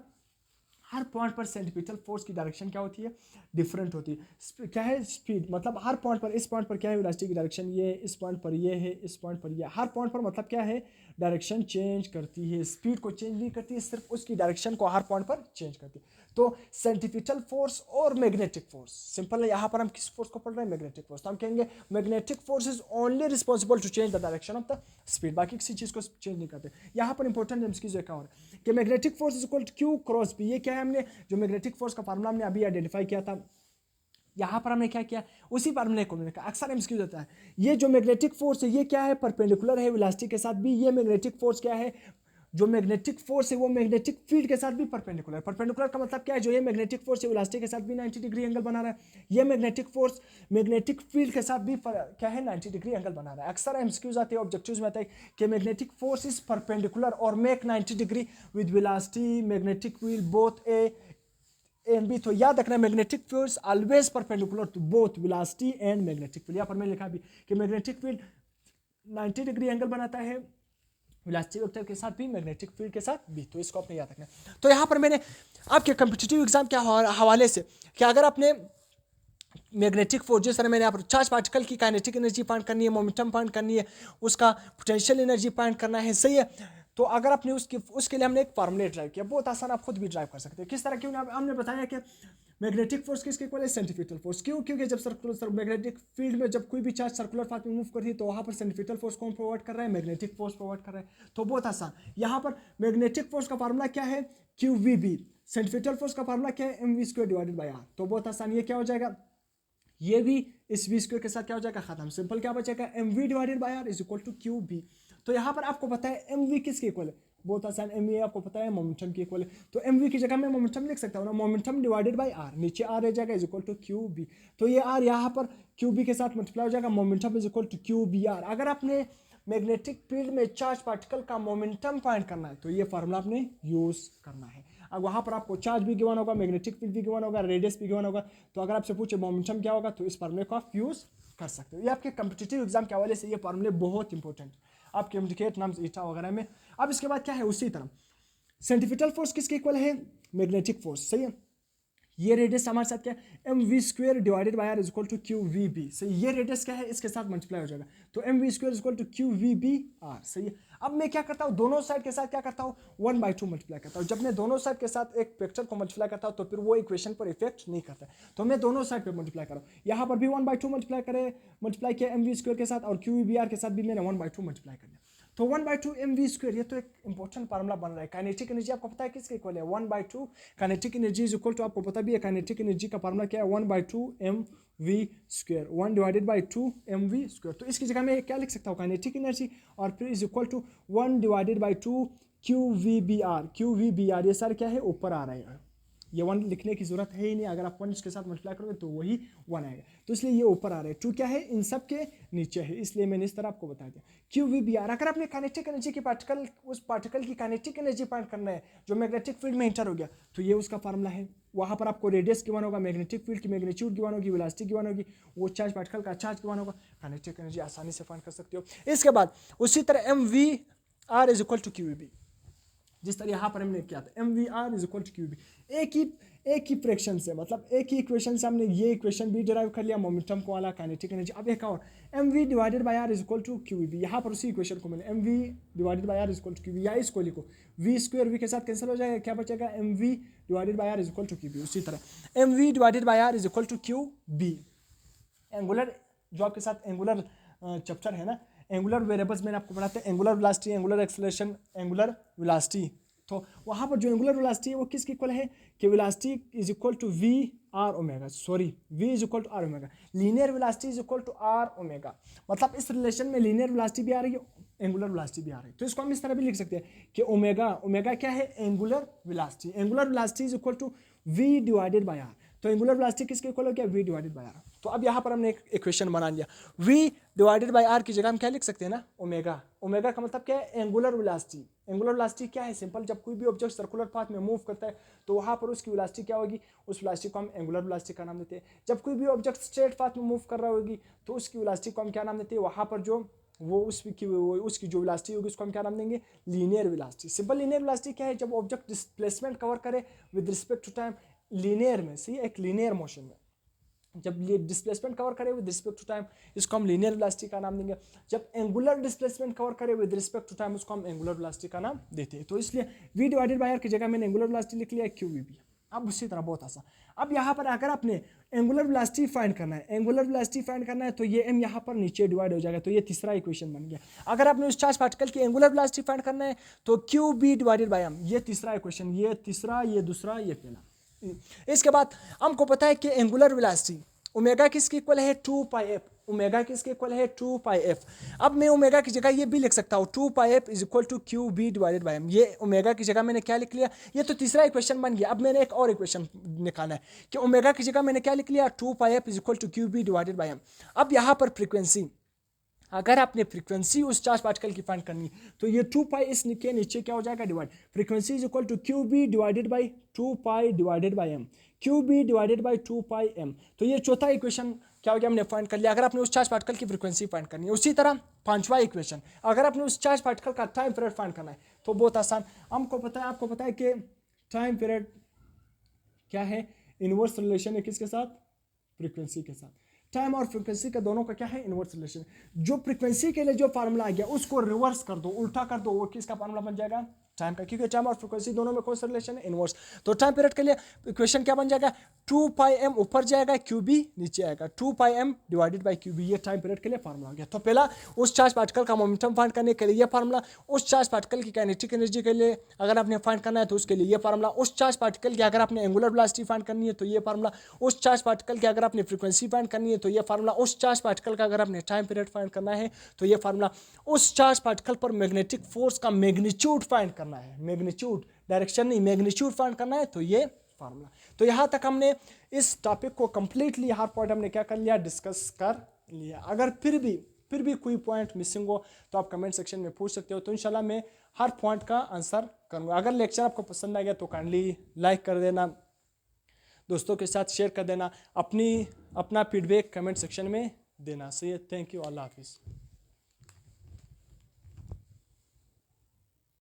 हर पॉइंट पर सेंट्रीफ्यूगल फोर्स की डायरेक्शन क्या होती है, डिफरेंट होती है। क्या है, स्पीड, मतलब हर पॉइंट पर, इस पॉइंट पर क्या है वेलोसिटी की डायरेक्शन ये, इस पॉइंट पर ये है, इस पॉइंट पर ये, हर पॉइंट पर मतलब क्या है, डायरेक्शन चेंज करती है। स्पीड को चेंज नहीं करती है, सिर्फ उसकी डायरेक्शन को हर पॉइंट पर चेंज करती है। तो सेंट्रीफ्यूगल फोर्स और मैग्नेटिक फोर्स, सिंपल है, यहाँ पर हम किस फोर्स को पढ़ रहे हैं, मैग्नेटिक फोर्स, तो हम कहेंगे magnetic force is only responsible to change the direction of the speed, बाकी किसी चीज को चेंज नहीं करते। यहाँ पर इंपॉर्टेंट एमसीक्यू एक और कि magnetic force is equal to q cross B, ये क्या है, हमने जो मैग्नेटिक फोर्स का फार्मूला हमने अभी आइडेंटिफाई किया था, यहाँ पर हमने क्या किया, उसी फार्मूले को मैंने कहा, अक्सर एमसीक्यू होता है, ये जो मैग्नेटिक फोर्स है ये क्या है, परपेंडिकुलर है वेलोसिटी के साथ भी, ये मैग्नेटिक फोर्स क्या है, जो मैग्नेटिक फोर्स है वो मैग्नेटिक फील्ड के साथ भी परपेंडिकुलर, परपेंडिकुलर का मतलब क्या है, जो ये मैग्नेटिक फोर्स है वेलोसिटी के साथ भी 90 डिग्री एंगल बना रहा है, ये मैग्नेटिक फोर्स मैग्नेटिक फील्ड के साथ भी क्या है 90 डिग्री एंगल बना रहा है। अक्सर एमसीक्यूज आते हैं, ऑब्जेक्टिव्स में आता है कि मैग्नेटिक फोर्स इज परपेंडिकुलर और make 90 degree with velocity magnetic field both A and B, तो याद रखना magnetic force always perpendicular to both velocity and magnetic field. यहाँ पर मैंने लिखा भी कि मैग्नेटिक फील्ड 90 डिग्री एंगल बनाता है वेलोसिटी वेक्टर के साथ भी, मैग्नेटिक फील्ड के साथ भी, तो इसको आपने याद रखना। तो यहाँ पर मैंने आपके कॉम्पिटिटिव एग्जाम के हवाले से कि अगर आपने मैग्नेटिक फोर्स, जिस तरह मैंने आप चार्ज पार्टिकल की काइनेटिक एनर्जी फाइंड करनी है, मोमेंटम फाइंड करनी है, उसका पोटेंशियल एनर्जी फाइंड करना है, सही है, तो अगर आपने उसके लिए हमने एक फार्मूले ड्राइव किया, बहुत आसान, आप खुद भी ड्राइव कर सकते हैं। किस तरह, क्यों हमने बताया कि मैग्नेटिक फोर्स किसके इक्वल है, सेंट्रीफ्यूगल फोर्स, क्यों, क्योंकि जब सर्कुलर मैग्नेटिक फील्ड में जब कोई भी चार्ज सर्कुलर पाथ में मूव करती है तो वहाँ पर सेंट्रीफ्यूगल फोर्स कौन प्रोवाइड कर रहा है, मैग्नेटिक फोर्स प्रोवाइड कर रहा है। तो बहुत आसान, यहाँ पर मैग्नेटिक फोर्स का फार्मूला क्या है, q we B, centrifugal force का फार्मूला क्या है, M we square divided by r, तो बहुत आसान, ये क्या हो जाएगा, ये भी इस वी स्क्वायर के साथ क्या हो जाएगा, खत्म, सिंपल, क्या बचेगा, M we divided by are is equal to Q B. तो यहाँ पर आपको पता है एम वी किसके इक्वल है, बहुत आसान, एम वी आपको पता है मोमेंटम की इक्वल है, तो एम वी की जगह मैं मोमेंटम लिख सकता हूँ ना, मोमेंटम डिवाइडेड बाई आर, नीचे आर रह जाएगा is equal to Q B, तो ये आर यहाँ पर क्यू बी के साथ मल्टीप्लाई हो जाएगा, momentum is equal to Q B R. अगर आपने मैग्नेटिक फील्ड में चार्ज पार्टिकल का मोमेंटम फाइंड करना है तो ये फार्मूला आपने यूज करना है। अब वहाँ पर आपको चार्ज भी गिवन होगा, मैग्नेटिक फील्ड भी गिवन होगा, रेडियस भी गिवन होगा, तो अगर आपसे पूछे मोमेंटम क्या होगा तो इस फार्मूले को आप यूज कर सकते हो। ये आपके कॉम्पिटिटिव एग्जाम के हवाले से ये फार्मूले बहुत इंपॉर्टेंट, आपके इंडिकेट नाम्स ईटा वगैरह में। अब इसके बाद क्या है, उसी तरह सेंट्रीफ्यूगल फोर्स किसके इक्वल है, मैग्नेटिक फोर्स, सही है, ये रेडियस हमारे साथ क्या है, M we square divided by are is equal to Q we B, सही, ये रेडियस क्या है, इसके साथ मल्टीप्लाई हो जाएगा, तो M we square is equal to Q we B R, सही है। अब मैं क्या करता हूँ, दोनों साइड के साथ क्या करता हूँ, 1/2 मल्टीप्लाई करता हूँ। जब मैं दोनों साइड के साथ एक वेक्टर को मल्टीप्लाई करता हूँ तो फिर वो इक्वेशन पर इफेक्ट नहीं करता, तो मैं दोनों साइड पे मल्टीप्लाई कर रहा हूँ। यहाँ पर भी 1/2 मल्टीप्लाई किया एम वी स्क्वायर के साथ, और क्यू वी बी आर के साथ भी मैंने 1/2 मल्टीप्लाई कर दिया, तो 1/2 एम वी स्क्वायर, ये तो एक इंपॉर्टेंट फार्मूला बन रहा है। काइनेटिक एनर्जी आपको पता है किसके इक्वल है, 1/2 kinetic energy is equal to, आपको पता भी है काइनेटिक एनर्जी का फार्मूला क्या है, 1/2 M we square, 1 divided by 2 M we square, तो इसकी जगह मैं क्या लिख सकता हूँ, काइनेटिक एनर्जी और फिर is equal to 1 divided by 2 Q we B R, Q we B R ये सर क्या है, ऊपर आ रहा है, ये 1 लिखने की जरूरत है ही नहीं, अगर आप 1 इसके साथ मल्टीप्लाई करोगे तो वही 1 आएगा, तो इसलिए ये ऊपर आ रहा है, 2 क्या है, इन सब के नीचे है, इसलिए मैंने इस तरह आपको बता दिया। क्यू वी बी आर, अगर आपने काइनेटिक एनर्जी की पार्टिकल, उस पार्टिकल की काइनेटिक एनर्जी फाइंड करना है जो मैग्नेटिक फील्ड में इंटर हो गया, तो ये उसका फार्मूला है। वहाँ पर आपको रेडियस गिवन होगा, मैग्नेटिक फील्ड की मैग्नीट्यूड गिवन होगी, वेलोसिटी गिवन होगी, वो चार्ज पार्टिकल का चार्ज गिवन होगा, काइनेटिक एनर्जी आसानी से फाइंड कर सकते हो। इसके बाद उसी तरह M V R is equal to Q we B, जिस तरह यहाँ पर हमने किया था, M V R is equal to Q B, एक ही फ्रैक्शन से, मतलब एक ही इक्वेशन से हमने ये इक्वेशन भी डिराइव कर लिया, मोमेंटम को वाला, काइनेटिक एनर्जी। अब एक और M we divided by are is equal to Q we B, यहाँ पर उसी इक्वेशन को मैंने M we divided by are is equal to Q V, या इसको लिखो वी स्क्वायर वी के साथ कैंसिल हो जाएगा, क्या बचेगा, M we divided by are is equal to Q B. उसी तरह M we divided by are is equal to Q B. Angular जो आपके साथ एंगुलर चैप्टर है ना, एंगुलर वेरिएबल्स मैंने आपको पढ़ाते हैं, angular velocity, angular acceleration, angular velocity, तो वहाँ पर जो एंगुलर वेलोसिटी है वो किसके इक्वल है, कि velocity is equal to V R omega, sorry V is equal to R omega, linear velocity is equal to R omega, मतलब इस रिलेशन में लीनियर वेलोसिटी भी आ रही है, एंगुलर वेलोसिटी भी आ रही है, तो इसको हम इस तरह भी लिख सकते हैं कि ओमेगा क्या है, angular velocity, angular velocity is equal to V divided by R, तो एंगुलर वेलोसिटी किसके इक्वल हो गया, वी डिवाइडेड बाय आर। तो अब यहाँ पर हमने एक इक्वेशन बना लिया, वी डिवाइडेड बाय आर की जगह हम क्या लिख सकते हैं ना, ओमेगा, ओमेगा का मतलब क्या है, एंगुलर वेलोसिटी। एंगुलर वेलोसिटी क्या है, सिंपल, जब कोई भी ऑब्जेक्ट सर्कुलर पाथ में मूव करता है तो वहाँ पर उसकी वेलोसिटी क्या होगी, उस वेलोसिटी को हम एंगुलर वेलोसिटी का नाम देते हैं। जब कोई भी ऑब्जेक्ट स्ट्रेट पाथ में मूव कर रहा होगी तो उसकी वेलोसिटी को हम क्या नाम देते हैं, वहाँ पर जो उसकी जो वेलोसिटी होगी उसको हम क्या नाम देंगे, linear velocity. Simple linear velocity क्या है, जब ऑब्जेक्ट डिस्प्लेसमेंट कवर करे with respect to time, linear में, सही, एक लीनियर मोशन में जब ये डिस्प्लेसमेंट कवर करे विद रिस्पेक्ट टू टाइम, इसको हम लीनियर वेलोसिटी का नाम देंगे। जब एंगुलर डिस्प्लेसमेंट कवर करे विद रिस्पेक्ट टू टाइम, उसको हम एंगुलर वेलोसिटी का नाम देते हैं। तो इसलिए v डिवाइडेड बाय r की जगह मैंने एंगुलर वेलोसिटी लिख लिया, क्यू वी बी। अब उसी तरह बहुत आसान। अब यहाँ पर अगर आपने एंगुलर वेलोसिटी फाइंड करना है, एंगुलर वेलोसिटी फाइंड करना है तो ये m यहाँ पर नीचे डिवाइड हो जाएगा, तो ये तीसरा इक्वेशन बन गया। अगर आपने उस चार्ज पार्टिकल की एंगुलर वेलोसिटी फाइंड करना है तो Q B divided by m, ये तीसरा इक्वेशन, ये तीसरा, ये दूसरा, ये पहला। इसके बाद हमको पता है कि एंगुलर वेलोसिटी ओमेगा किसके इक्वल है 2 पाई एफ, ओमेगा किसके इक्वल है 2 पाई एफ। अब मैं ओमेगा की जगह ये भी लिख सकता हूँ 2 pi F is equal to Q B divided by m. ये ओमेगा की जगह मैंने क्या लिख लिया, ये तो तीसरा इक्वेशन बन गया। अब मैंने एक और इक्वेशन निकालना है कि ओमेगा की जगह मैंने क्या लिख लिया 2 pi F is equal to Q B divided by m. अब यहाँ पर फ्रीक्वेंसी, अगर आपने फ्रीक्वेंसी उस चार्ज पार्टिकल की फाइंड करनी तो ये 2 पाई इस के नीचे क्या हो जाएगा divide, frequency is equal to Q B divided by 2 pi divided by M, Q B divided by 2 pi M. तो ये चौथा इक्वेशन क्या हो गया, हमने फाइंड कर लिया। अगर आपने उस चार्ज पार्टिकल की फ्रीक्वेंसी फाइंड करनी है, उसी तरह पांचवा इक्वेशन, अगर आपने उस चार्ज पार्टिकल का टाइम पीरियड फाइंड करना है तो बहुत आसान, हमको पता है, आपको पता है कि टाइम पीरियड क्या है, इनवर्स रिलेशन है किसके साथ, फ्रीक्वेंसी के साथ। टाइम और फ्रीक्वेंसी का दोनों का क्या है, इनवर्स रिलेशन। जो फ्रीक्वेंसी के लिए जो फार्मूला आ गया उसको रिवर्स कर दो, उल्टा कर दो, वो किसका फार्मूला बन जाएगा, टाइम का, क्योंकि टाइम और फ्रीक्वेंसी दोनों में कौन सा रिलेशन है, इनवर्स। तो टाइम पीरियड के लिए इक्वेशन क्या बन जाएगा, 2 पाई एम ऊपर जाएगा, क्यू बी नीचे आएगा, 2 pi m divided by q B, ये टाइम पीरियड के लिए फार्मूला हो गया। तो पहला उस चार्ज पार्टिकल का मोमेंटम फाइंड करने के लिए ये फार्मूला, उस चार्ज पार्टिकल की काइनेटिक एनर्जी के लिए अगर आपने फाइंड करना है तो उसके लिए ये फार्मूला, उस चार्ज पार्टिकल की अगर आपने एंगुलर वेलोसिटी फाइंड करनी है तो ये फार्मूला, उस चार्ज पार्टिकल की अगर आपने फ्रीक्वेंसी फाइंड करनी है तो ये फार्मूला, उस चार्ज पार्टिकल का अगर आपने टाइम पीरियड फाइंड करना है तो ये फार्मूला, उस चार्ज पार्टिकल पर मैग्नेटिक फोर्स का मैग्नीट्यूड फाइंड करना है, मैग्नीट्यूड, डायरेक्शन नहीं, मैग्नीट्यूड फाइंड करना है तो ये फार्मूला। तो यहां तक हमने इस टॉपिक को कंप्लीटली हर पॉइंट हमने क्या कर लिया, डिस्कस कर लिया। अगर फिर भी कोई पॉइंट मिसिंग हो तो आप कमेंट सेक्शन में पूछ सकते हो, तो इंशाल्लाह मैं हर पॉइंट का आंसर करूंगा। अगर लेक्चर आपको पसंद आ गया तो काइंडली लाइक कर देना, दोस्तों के साथ शेयर कर देना, अपना फीडबैक कमेंट सेक्शन में देना। सही है, थैंक यू, अल्लाह हाफिज़।